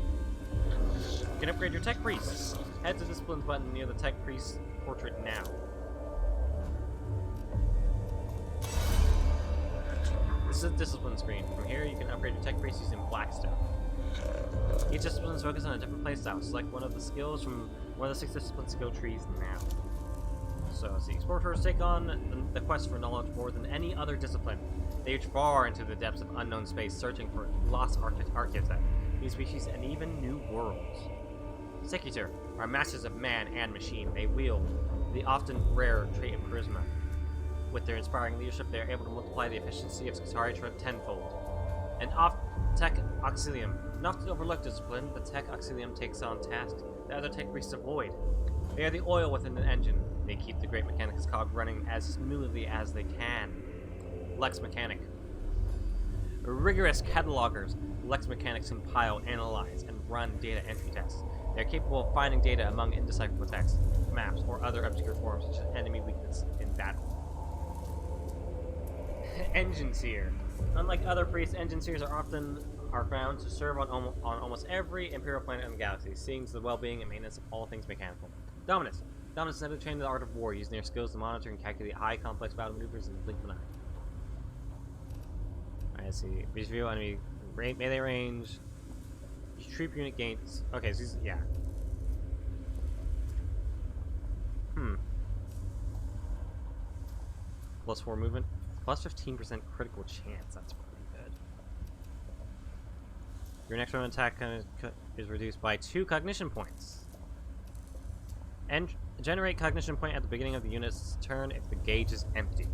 You can upgrade your tech priest. Head to the disciplines button near the tech priest portrait now. This is a discipline screen. From here, you can upgrade your tech priest using Blackstone. Each discipline is focused on a different playstyle. Select one of the skills from one of the 6 discipline skill trees now. So, as the explorers take on the quest for knowledge more than any other discipline, they reach far into the depths of unknown space, searching for lost archetypes, new species, and even new worlds. Secutor are masters of man and machine. They wield the often rare trait of charisma. With their inspiring leadership, they are able to multiply the efficiency of Skitari tenfold. And Tech Auxilium, an often overlooked discipline, the Tech Auxilium takes on tasks that other tech priests avoid. They are the oil within an engine. They keep the great Mechanicus cog running as smoothly as they can. Lex Mechanic. Rigorous catalogers, Lex Mechanics compile, analyze, and run data entry tests. They are capable of finding data among indecipherable text, maps, or other obscure forms such as enemy weakness in battle. Engine Seer. Unlike other priests, Engine Seers are found to serve on almost every Imperial planet in the galaxy, seeing to the well-being and maintenance of all things mechanical. Dominus. Dominus is heavily trained in the art of war, using their skills to monitor and calculate high, complex battle maneuvers in the blink of an eye. Alright, let's see. View enemy melee range. Each troop unit gains. Okay, so yeah. Plus 4 movement. Plus 15% critical chance. That's pretty good. Your next round attack is reduced by 2 cognition points. And generate cognition point at the beginning of the unit's turn if the gauge is empty.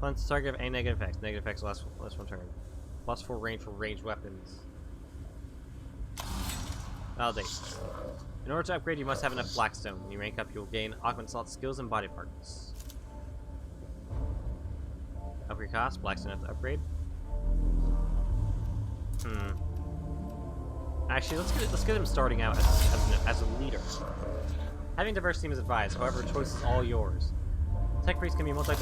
Cleanse the target of any negative effects. Negative effects last 1 turn. Plus 4 range for ranged weapons. Validate. In order to upgrade, you must have enough Blackstone. When you rank up, you will gain augment slot skills and body parts. Upgrade cost, Blackstone have to upgrade. Actually, let's get him starting out as a leader. Having a diverse team is advised. However, choice is all yours. Tech priest can be multi. Nice,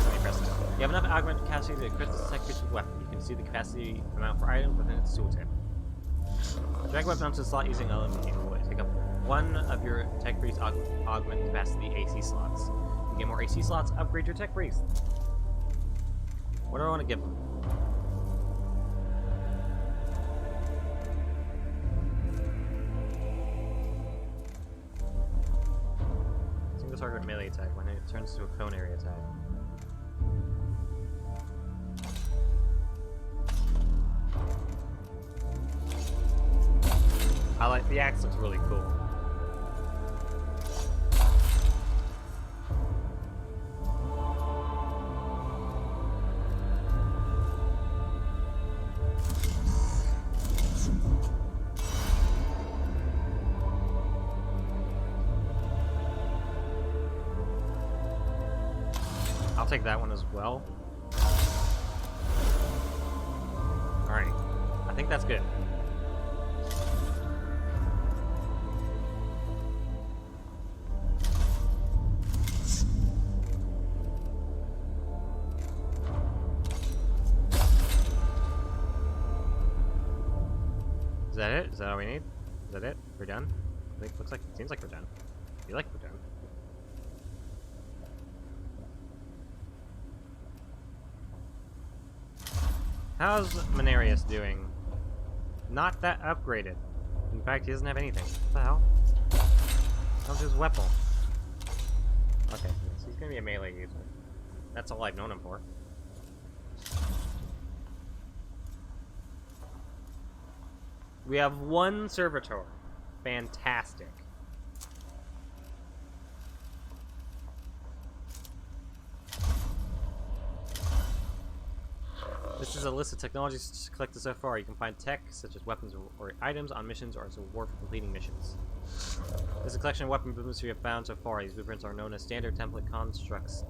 let me press it. You have enough augment capacity to equip this tech priest with weapon. You can see the capacity amount for items within its tooltip. Drag weapon onto the slot using LMP. Take up one of your tech priest augment capacity AC slots. You get more AC slots, upgrade your tech priest. What do I want to give them? Single target melee attack when it turns to a cone area attack. I like the axe, looks really cool. I'll take that one as well. Alright, I think that's good. that it? Is that all we need? Is that it? We're done? I think seems like we're done. I feel like we're done. How's Mechanicus doing? Not that upgraded. In fact, he doesn't have anything. What the hell? How's his weapon? Okay, so he's gonna be a melee user. That's all I've known him for. We have one servitor. Fantastic. This is a list of technologies collected so far. You can find tech, such as weapons or items, on missions or as a reward for completing missions. This is a collection of weapon blueprints we have found so far. These blueprints are known as standard template constructs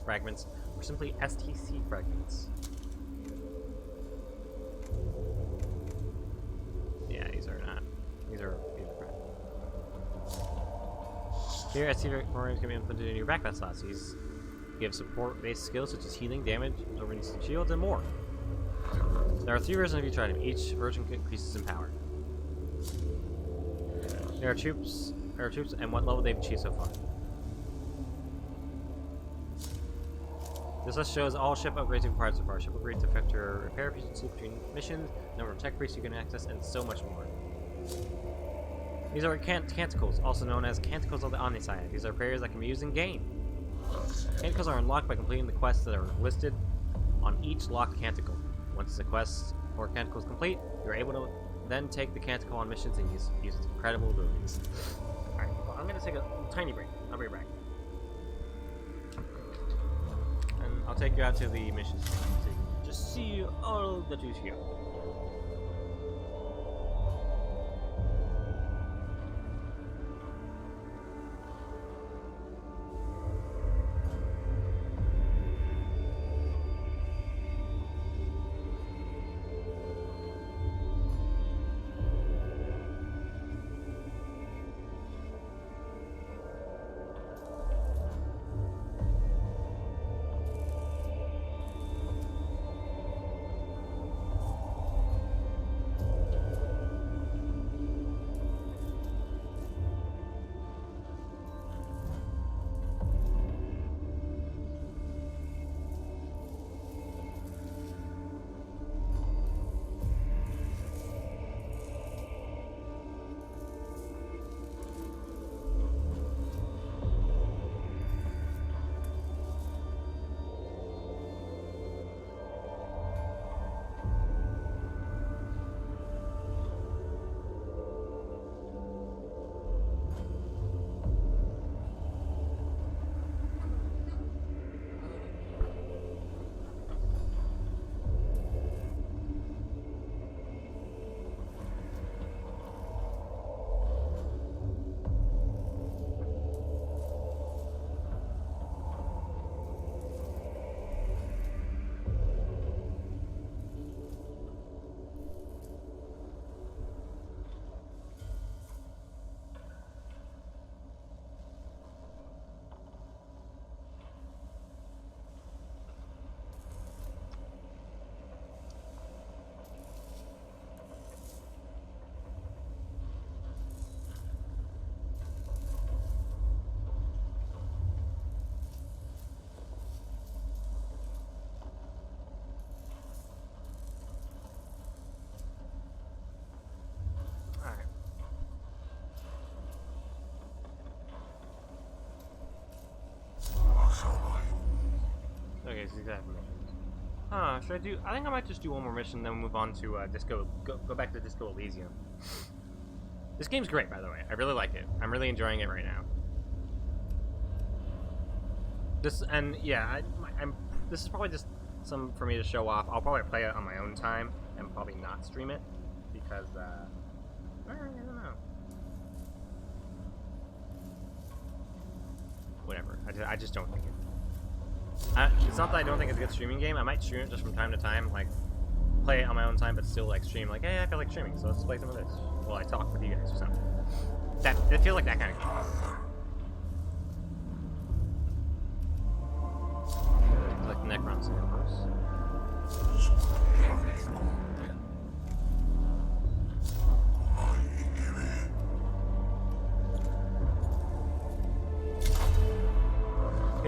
fragments, or simply STC fragments. Yeah, these are not. These are fragments. Here, STC fragments can be implemented in your backpack slots. These give support-based skills such as healing, damage, absorbing shields, and more. There are 3 versions of each item. Each version increases in power. There are troops, and what level they've achieved so far. This list shows all ship upgrades required so far. Ship upgrades affect your repair efficiency between missions, number of tech breaks you can access, and so much more. These are canticles, also known as canticles of the Omniscience. These are prayers that can be used in game. Canticles are unlocked by completing the quests that are listed on each locked canticle. Once the quest or canticle is complete, you're able to then take the canticle on missions and use its incredible abilities. Alright, well, I'm going to take a tiny break. I'll be right back. And I'll take you out to the mission screen so you can just see all that is here. Okay, so these have missions. Huh, should I do... I think I might just do one more mission, then move on to go back to Disco Elysium. This game's great, by the way. I really like it. I'm really enjoying it right now. This is probably just some for me to show off. I'll probably play it on my own time and probably not stream it because I don't know. Whatever. I just don't think it. It's not that I don't think it's a good streaming game. I might stream it just from time to time, like play it on my own time, but still like stream. Like, hey, I feel like streaming, so let's play some of this. Well, I talk with you guys or something. It feels like that kind of game. Like the Necron singer first.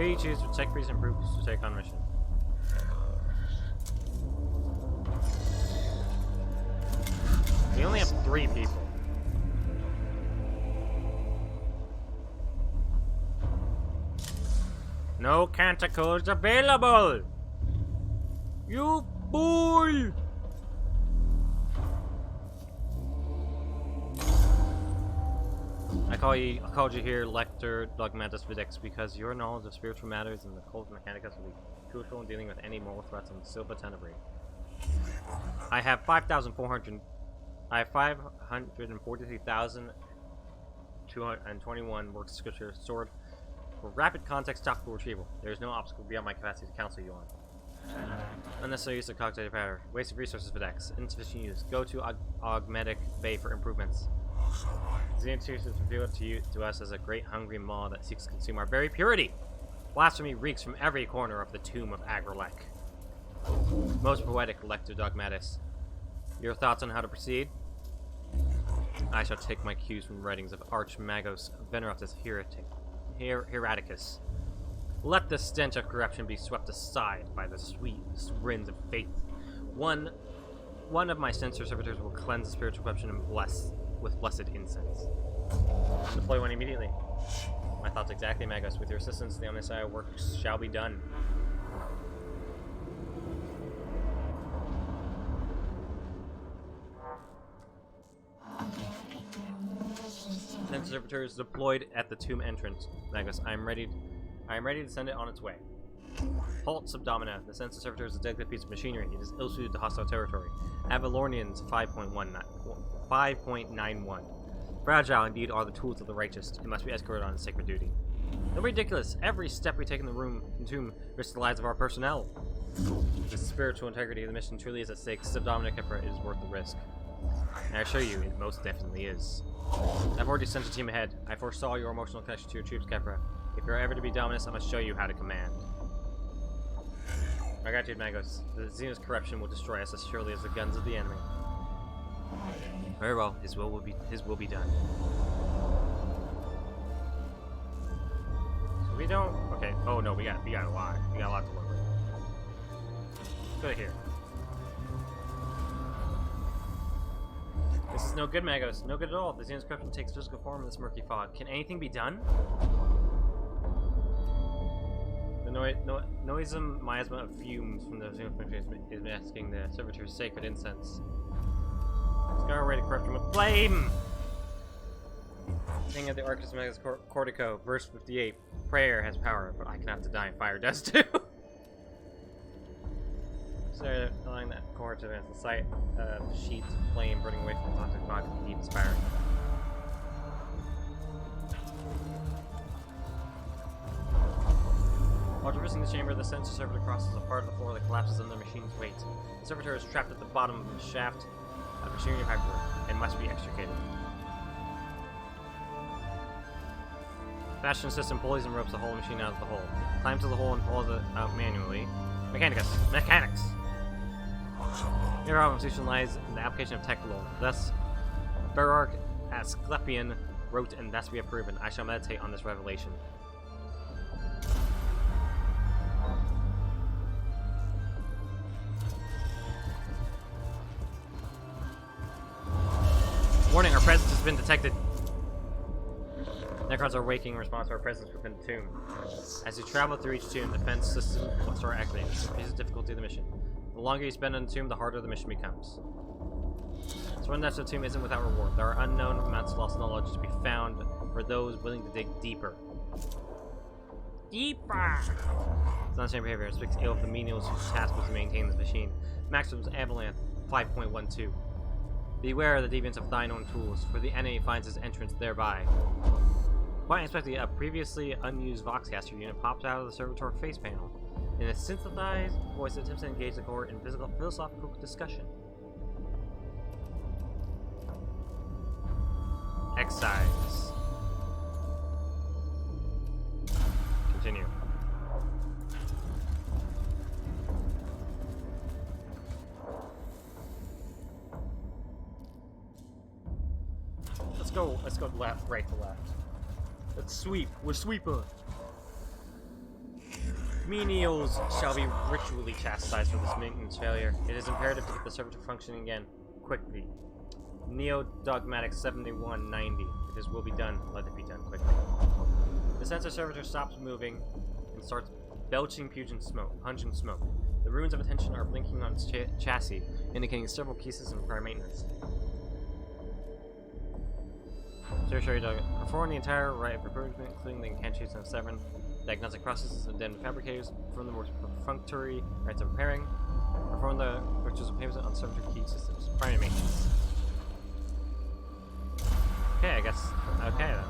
Here you choose to check priests and proof to take on mission. We only have 3 people. No canticles available! You fool! I called you here, Lector Dogmatus Videx, because your knowledge of spiritual matters and the cult of Mechanicus will be crucial in dealing with any moral threats on Silva Tenebrae. I have 543,221 works of scripture stored for rapid context topical retrieval. There is no obstacle beyond my capacity to counsel you on. Unnecessary use of cognitive power. Waste of resources for Dex. Insufficient use. Go to Augmetic Bay for improvements. The institutions reveal it to us as a great hungry maw that seeks to consume our very purity. Blasphemy reeks from every corner of the tomb of Agrelek. Most poetic, Lector Dogmatis. Your thoughts on how to proceed? I shall take my cues from writings of Archmagos Veneratus Heraticus. Let the stench of corruption be swept aside by the sweet winds of faith. One of my censor servitors will cleanse the spiritual corruption and bless with blessed incense. Deploy one immediately. My thoughts exactly, Magos. With your assistance, the Omnissiah work shall be done. Censor servitors deployed at the tomb entrance. Magos, I am ready to send it on its way. Halt, Subdomina. The Censor Servitor is a delicate piece of machinery. It is ill-suited to hostile territory. Avalornians 5.91. Fragile indeed are the tools of the righteous. It must be escorted on its sacred duty. No ridiculous. Every step we take in the tomb risks the lives of our personnel. The spiritual integrity of the mission truly is at stake. Subdomina Kepra is worth the risk. And I assure you, it most definitely is. I've already sent a team ahead. I foresaw your emotional connection to your troops, Kepra. If you're ever to be Dominus, I must show you how to command. I got you, Magos. The Xenos corruption will destroy us as surely as the guns of the enemy. Very well, his will be done. So we don't. Okay. Oh no, we got a lot. We got a lot to work with. Let's go to here. This is no good, Magos. No good at all. The Xenos corruption takes physical form in this murky fog. Can anything be done? The noisome miasma of fumes from the Xenos is masking the servitor's sacred incense. Scar away to corruption with flame! King of the Arcus Magus Cortico, verse 58. Prayer has power, but I cannot deny fire does too. So, allowing that core to advance the sight of sheets of flame burning away from the toxic fog can be inspiring. While traversing the chamber, the Censor Servitor crosses a part of the floor that collapses under the machine's weight. The Servitor is trapped at the bottom of the shaft of machinery pipework and must be extricated. Bastion system pulleys and ropes the whole machine out of the hole. Climb to the hole and pull it out manually. Mechanicus! Mechanics! Your organization lies in the application of tech lore. Thus, Berarch Asclepian wrote, and thus we have proven. I shall meditate on this revelation. Warning, our presence has been detected. Necrons are waking in response to our presence within the tomb. As you travel through each tomb, the defense system will start activating. This increases the difficulty of the mission. The longer you spend in the tomb, the harder the mission becomes. Surrender to the tomb isn't without reward. There are unknown amounts of lost knowledge to be found for those willing to dig deeper. Deeper! It's not the same behavior. It speaks ill of the menials whose task was to maintain this machine. Maximum's Avalanche 5.12. Beware of the deviance of thine own tools, for the enemy finds his entrance thereby. Quite unexpectedly, a previously unused Voxcaster unit popped out of the servitor face panel. In a synthesized voice, attempts to engage the core in philosophical discussion. Excise. Continue. Let's go left, right to left. Let's sweep. We're sweeper. Menials shall be ritually chastised for this maintenance failure. It is imperative to get the servitor functioning again, quickly. Neo-Dogmatic 7190. If this will be done, let it be done quickly. The sensor servitor stops moving and starts belching pungent smoke. The runes of attention are blinking on its chassis, indicating several cases of require maintenance. Tertiary dog. Perform the entire right of improvement, including the incantation of 7 diagnostic processes and then fabricators. Perform the more perfunctory rites of repairing. Perform the rituals of payment on servitor key systems. Primary maintenance. Okay, I guess. Okay then.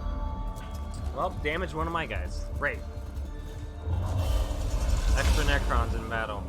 Well, damage one of my guys. Great. Extra Necrons in battle.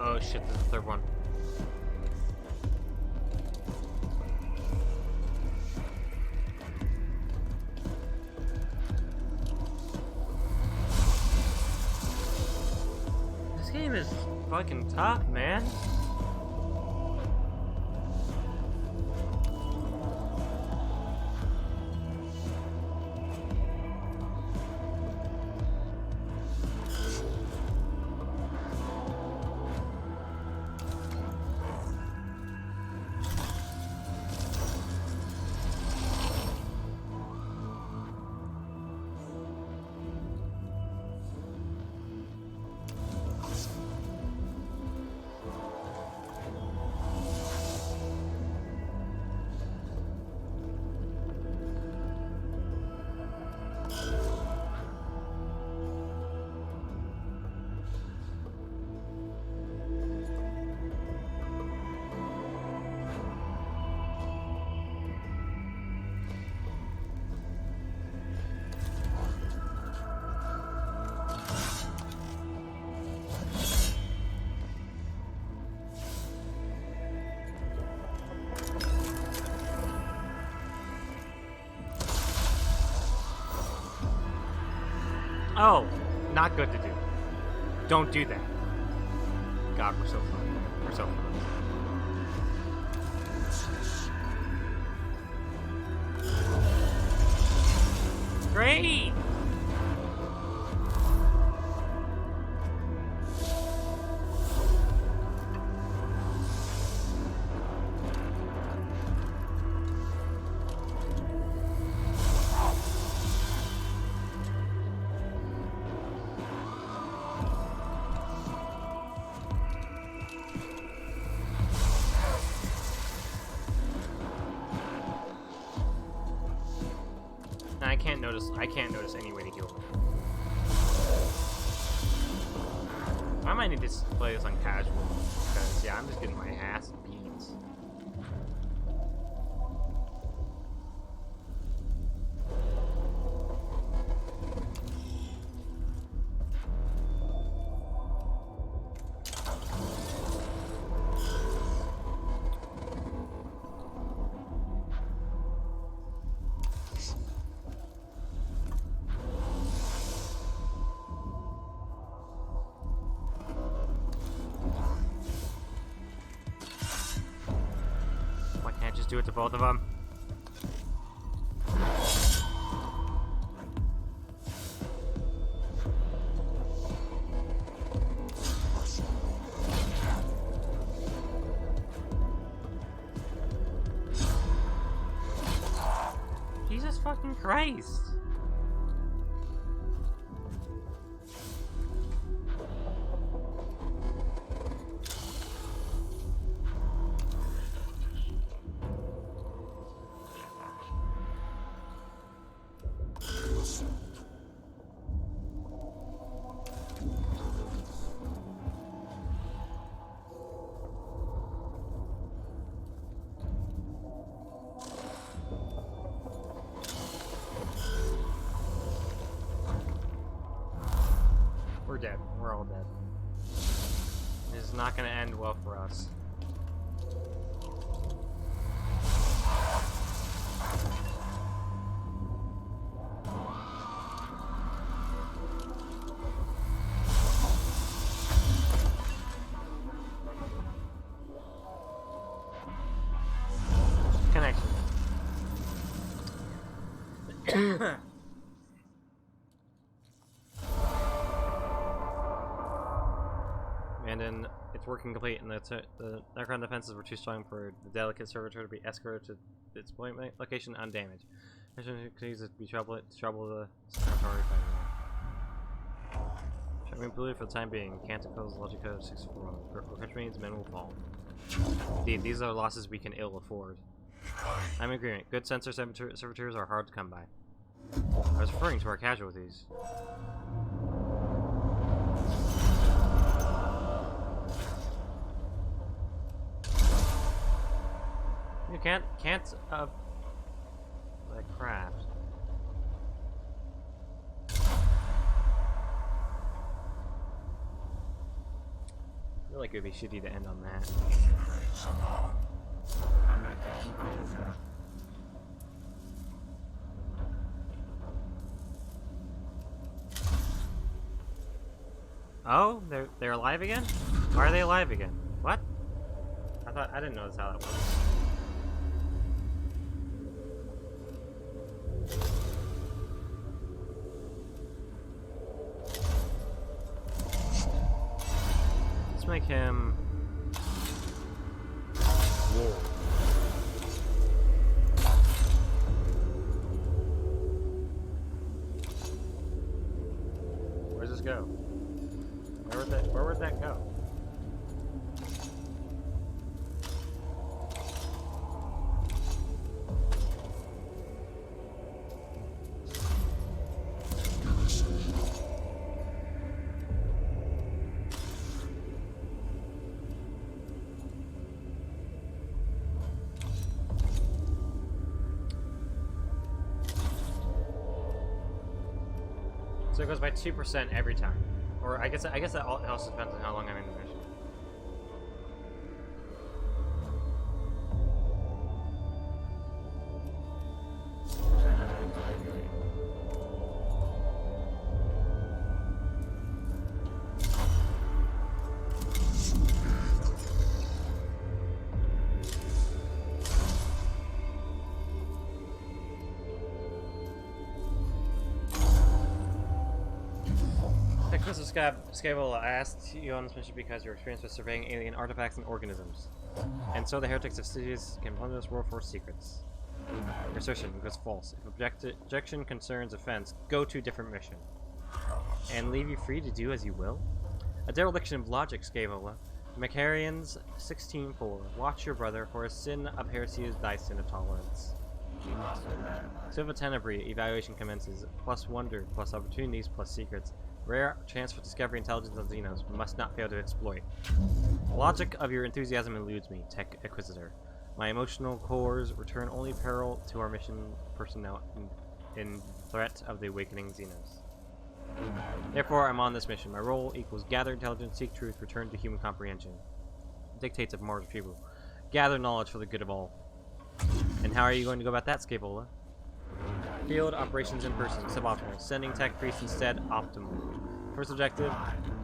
Oh shit, there's a third one. This game is fucking tough, man. Oh, not good to do. Don't do that. God, we're so fun. We're so fun. Great! I can't notice any way to heal them. I might need to play this on casual, because yeah, I'm just getting my ass beat. do it to both of them. Jesus fucking Christ! We're dead. We're all dead. This is not going to end well for us. Connection. And then it's working complete, and the background defenses were too strong for the delicate servitor to be escorted to its point location undamaged. Mission continues to be trouble the territory fighting. Showing blue for the time being. Canticles, Logico, 641. Which means men will fall. Indeed, these are losses we can ill afford. I'm in agreement. Good sensor servitors are hard to come by. I was referring to our casualties. You can't like craft. I feel like it'd be shitty to end on that. Oh, they're alive again? Why are they alive again? What? I didn't notice how that works. Let's make him... Whoa. Where does this go? Where would that go? So it goes by 2% every time. Or I guess that also depends on how long I'm in the mission. Mr. Scable, I asked you on this mission because you're experienced with surveying alien artifacts and organisms. And so the heretics of cities can plunder this world for secrets. Your assertion was false. If objection concerns offense, go to a different mission. And leave you free to do as you will? A dereliction of logic, Scavola. Macarians 16:4. Watch your brother, for a sin of heresy is thy sin of tolerance. Silva Tenebris evaluation commences. Plus wonder, plus opportunities, plus secrets. Rare chance for discovery intelligence on Xenos must not fail to exploit. The logic of your enthusiasm eludes me, Tech Inquisitor. My emotional cores return only peril to our mission personnel in threat of the awakening Xenos. Therefore, I'm on this mission. My role equals gather intelligence, seek truth, return to human comprehension. Dictates of Mars People. Gather knowledge for the good of all. And how are you going to go about that, Scapola? Field operations in person, suboptimal. Sending tech priests instead, optimal. First objective,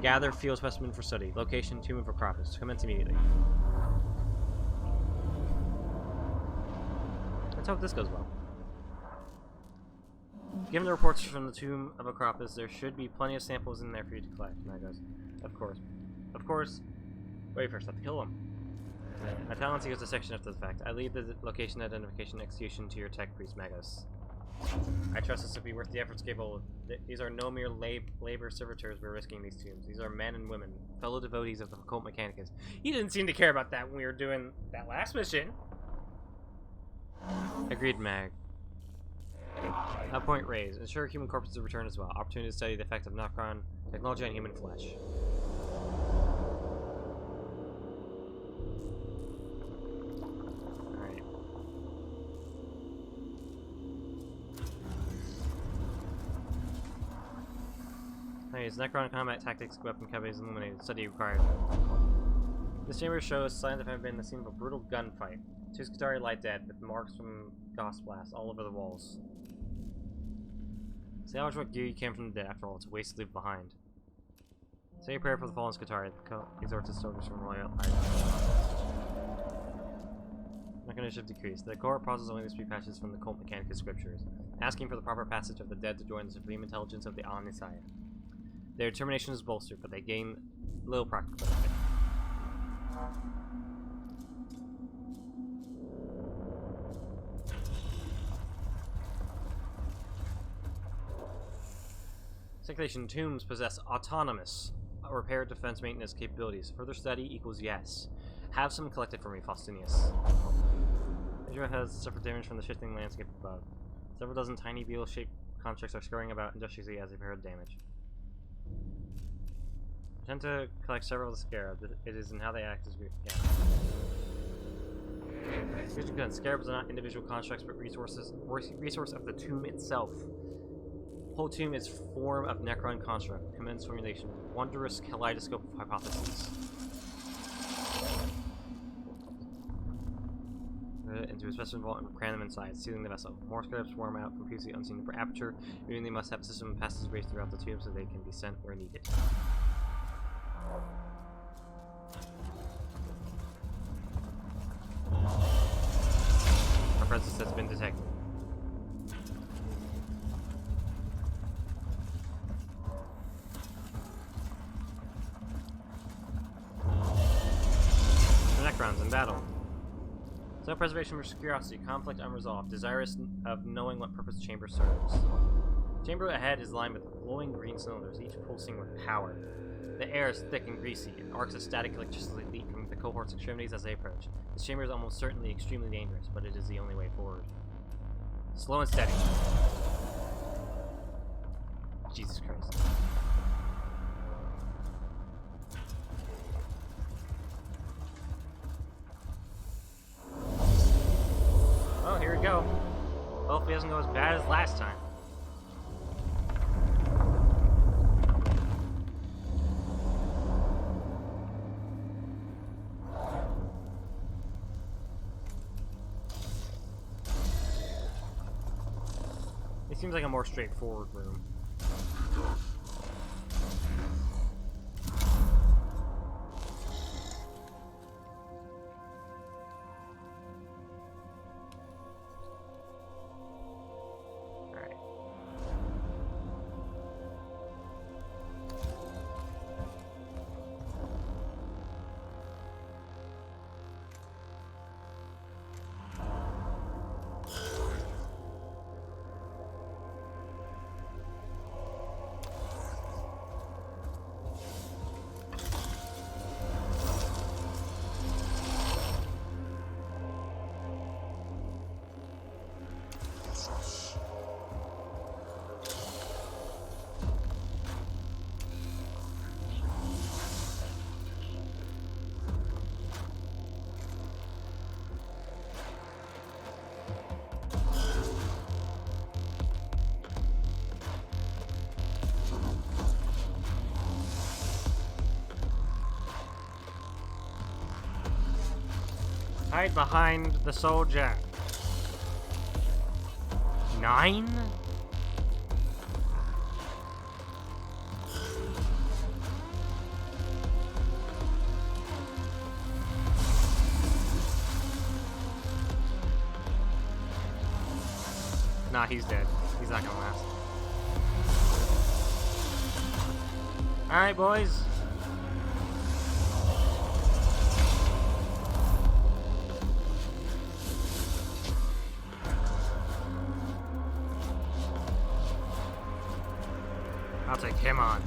gather field specimen for study. Location, Tomb of Acropis. Commence immediately. Let's hope this goes well. Given the reports from the tomb of Acropis, there should be plenty of samples in there for you to collect, Magos. Of course. Of course. Wait first, I have to kill him. My talents equals a section after the fact. I leave the location identification execution to your tech priest, Magos. I trust this will be worth the efforts capable. These are no mere labor servitors we're risking these tombs. These are men and women, fellow devotees of the cult Mechanicus. He didn't seem to care about that when we were doing that last mission. Agreed, Mag. Point raised. Ensure human corpses return as well. Opportunity to study the effect of Necron technology on human flesh. Alright. Anyways, Necron combat tactics, weapon companies eliminated. Study required. This chamber shows signs of having been the scene of a brutal gunfight. 2 Skitarii lie dead, with marks from Gauss blasts all over the walls. Salvage what gear you came from the dead. After all, it's a waste to leave behind. Say a prayer for the fallen Skitarii. Exhort the soldiers from Royal Mechanicus decreased. The court pauses only to speak passages from the cult Mechanicus scriptures, asking for the proper passage of the dead to join the supreme intelligence of the Omniscient. Their determination is bolstered, but they gain little practical benefit. Speculation: tombs possess autonomous repair, defense, maintenance capabilities. Further study equals yes. Have some collected for me, Faustinius. Israel has suffered damage from the shifting landscape above. Several dozen tiny beetle-shaped constructs are scurrying about industriously as they repair damage. I tend to collect several of the scarabs. It is in how they act as we... yeah. Scarabs are not individual constructs, but resource of the tomb itself. Whole tomb is form of Necron construct. Commence formulation. Wondrous kaleidoscope of hypotheses. Into a specimen vault and cram them inside, sealing the vessel. More scarabs swarm out from previously unseen aperture, meaning they must have a system of passageways throughout the tomb so they can be sent where needed. Our presence has been detected. Necrons in battle. Self-preservation versus curiosity. Conflict unresolved. Desirous of knowing what purpose the chamber serves. The chamber ahead is lined with glowing green cylinders, each pulsing with power. The air is thick and greasy, and arcs of static electricity leap from the cohort's extremities as they approach. This chamber is almost certainly extremely dangerous, but it is the only way forward. Slow and steady. Jesus Christ. Oh, here we go. Hopefully it doesn't go as bad as last time. It seems like a more straightforward room. Hide behind the soldier. 9? Nah, he's dead. He's not gonna last. Alright, boys. I'll take him on.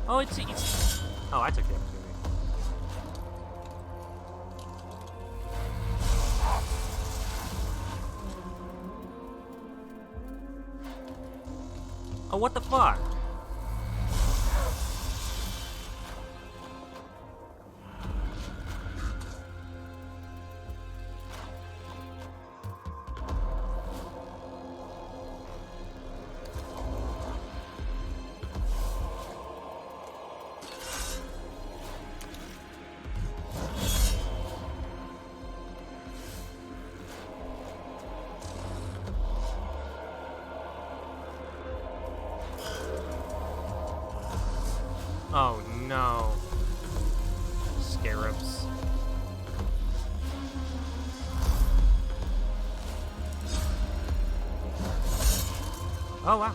Oh, it's... Oh, I took the opportunity. Oh, what the fuck? Oh no. Scarabs. Oh wow.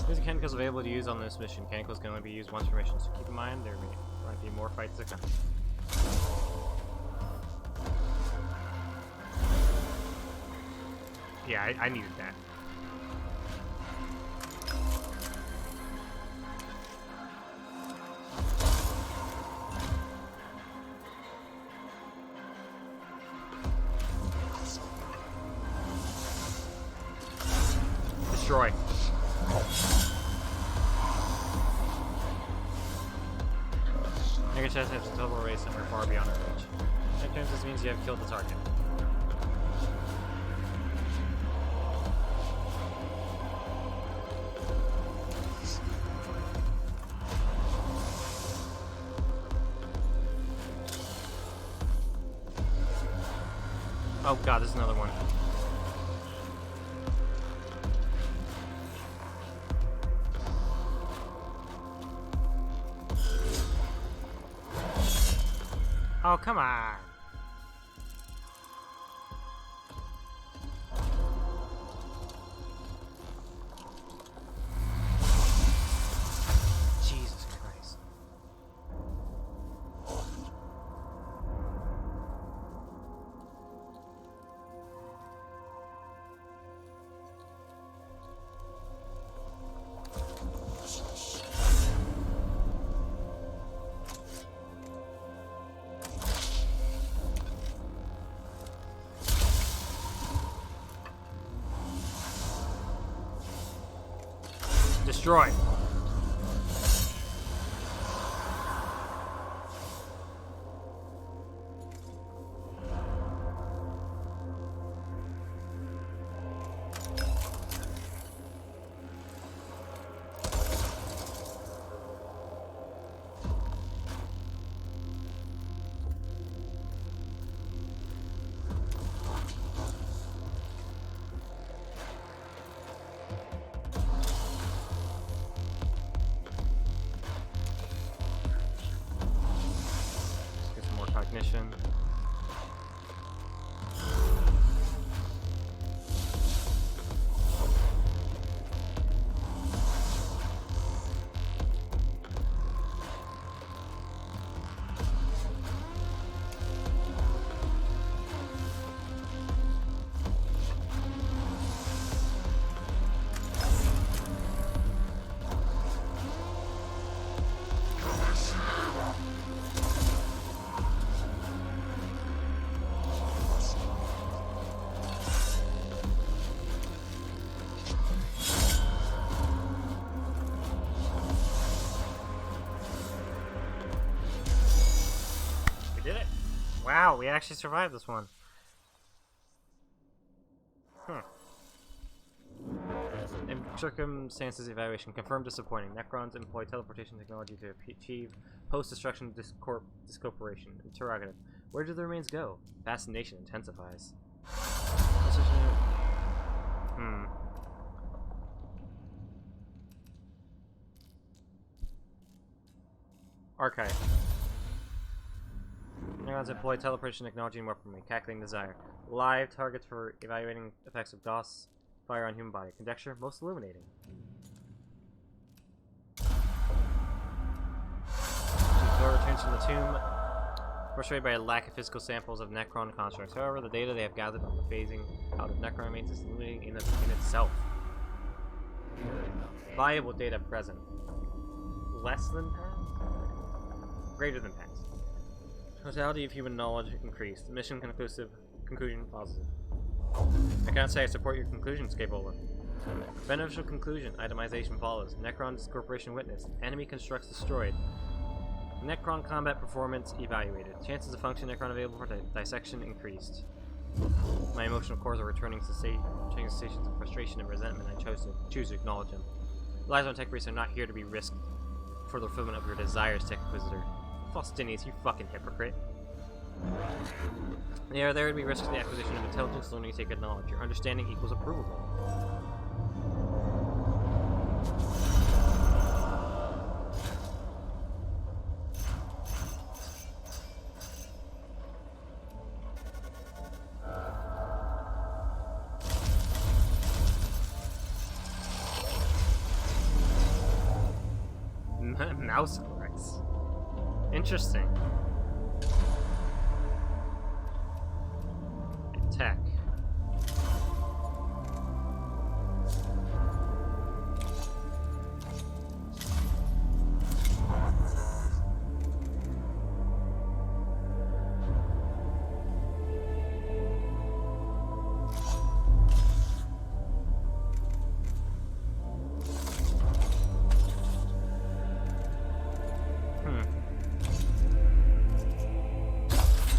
There's Mechanicus available to use on this mission. Mechanicus can only be used once per mission, so keep in mind there might be more fights to come. Yeah, I needed that. Destroy. Negative chest has a total race and are far beyond our reach. Sometimes this means you have killed the target. Oh god, there's another one. Oh, come on. Jesus Christ. Destroy. Cognition. Wow, we actually survived this one. Huh. Circumstances evaluation confirmed disappointing. Necrons employ teleportation technology to achieve post-destruction discorporation. Interrogative. Where do the remains go? Fascination intensifies. Archive. Necrons employ teleportation technology and weaponry. Cackling desire. Live targets for evaluating effects of Gauss fire on human body. Conjecture most illuminating. Thor returns from the tomb, frustrated by a lack of physical samples of Necron constructs. However, the data they have gathered from the phasing out of Necron remains illuminating in itself. Viable data present. Less than past? Greater than past. Totality of human knowledge increased. Mission conclusive. Conclusion positive. I cannot say I support your conclusion, Scabola. Beneficial conclusion. Itemization follows. Necron discorporation witnessed. Enemy constructs destroyed. Necron combat performance evaluated. Chances of function Necron available for dissection increased. My emotional cores are returning sensations of frustration and resentment. I choose to acknowledge them. Lives on tech priests are not here to be risked for the fulfillment of your desires, Tech Inquisitor. Faustinius, you fucking hypocrite. They are there to be risked for the acquisition of intelligence, learning, sacred knowledge. Your understanding equals approval. Mouse clicks. Interesting. Attack.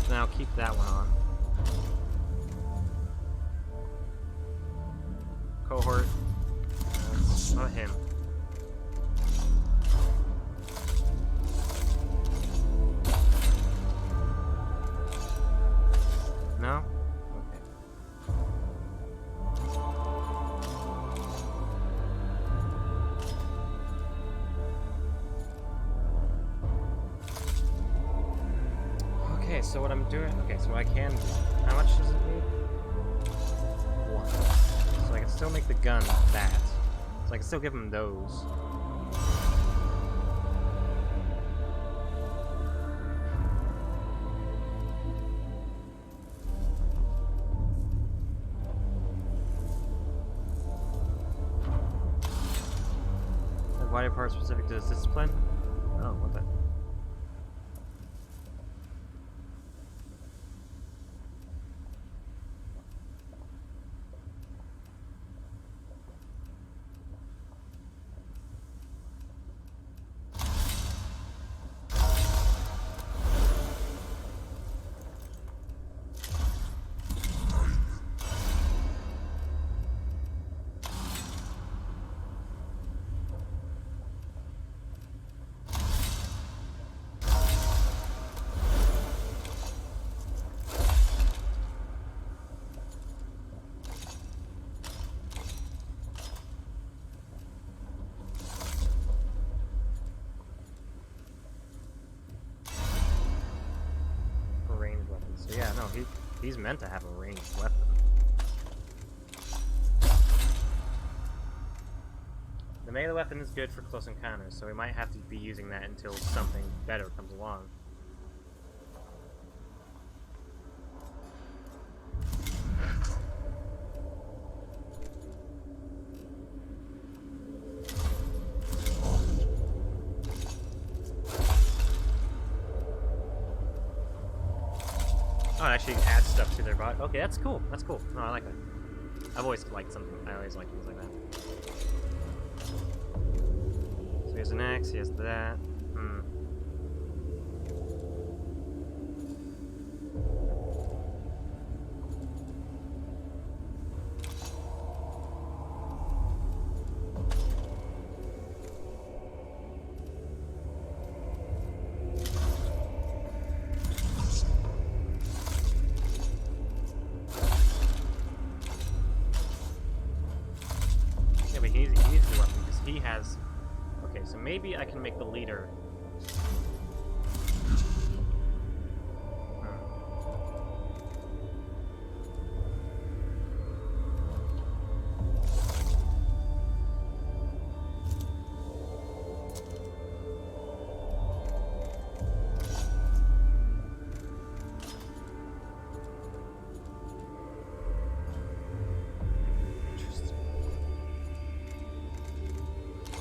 Now keep that one on. Cohort. Oh, him. No? Okay. Okay, so what I'm doing... Okay, so I can... How much does it need? 1. So I can still make the gun that. So I can still give him those. The body part specific to this discipline? Oh, what the... So yeah, no, he's meant to have a ranged weapon. The melee weapon is good for close encounters, so we might have to be using that until something better comes along. Oh, it actually adds stuff to their body. Okay, that's cool. That's cool. No, I like that. I've always liked something. I always like things like that. So here's an axe. Here's that. he needs a weapon because he has. Okay, so maybe I can make the leader.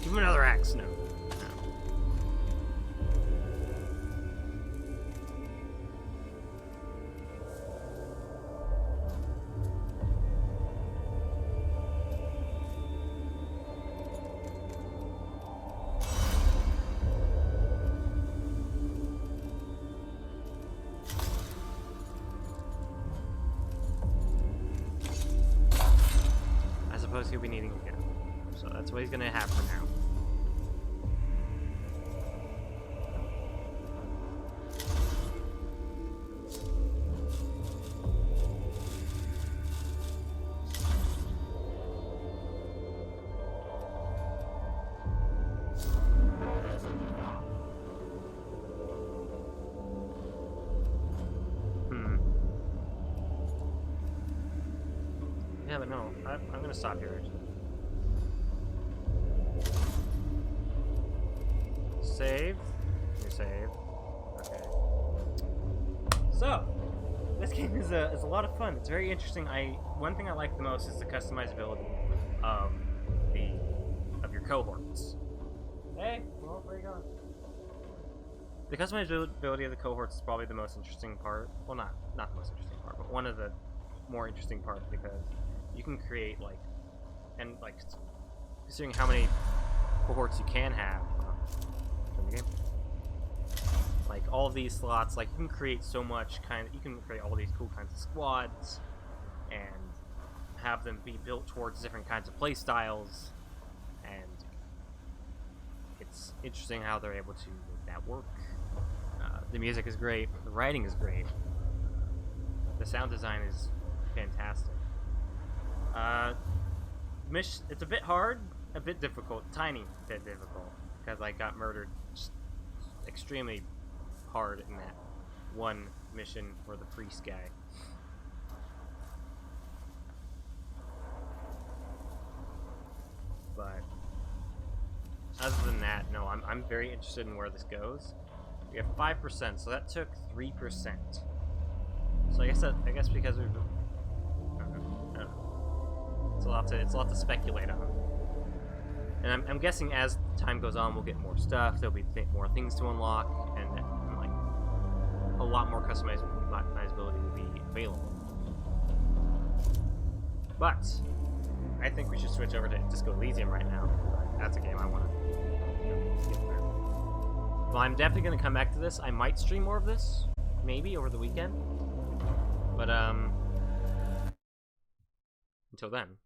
Give him another axe. No. I suppose he'll be needing it again. So that's what he's gonna have for now. Yeah, but no, I'm gonna stop here. Save. You save. Okay. So, this game is a lot of fun. It's very interesting. One thing I like the most is the customizability of your cohorts. Hey, well, where are you going? The customizability of the cohorts is probably the most interesting part. Well, not the most interesting part, but one of the more interesting parts because you can create considering how many cohorts you can have. The game. Like all of these slots, like you can create so much you can create all these cool kinds of squads and have them be built towards different kinds of play styles, and it's interesting how they're able to make that work. The music is great, the writing is great, the sound design is fantastic. It's a bit hard, a bit difficult, tiny bit difficult, because I got murdered just extremely hard in that one mission for the priest guy. But other than that, no, I'm very interested in where this goes. We have 5%, so that took 3%. So I guess because we've it's a lot to speculate on. And I'm guessing as time goes on, we'll get more stuff. There'll be more things to unlock, and like a lot more customizability will be available. But I think we should switch over to Disco Elysium right now. That's a game I want to get through. Well, I'm definitely going to come back to this. I might stream more of this, maybe over the weekend. But until then.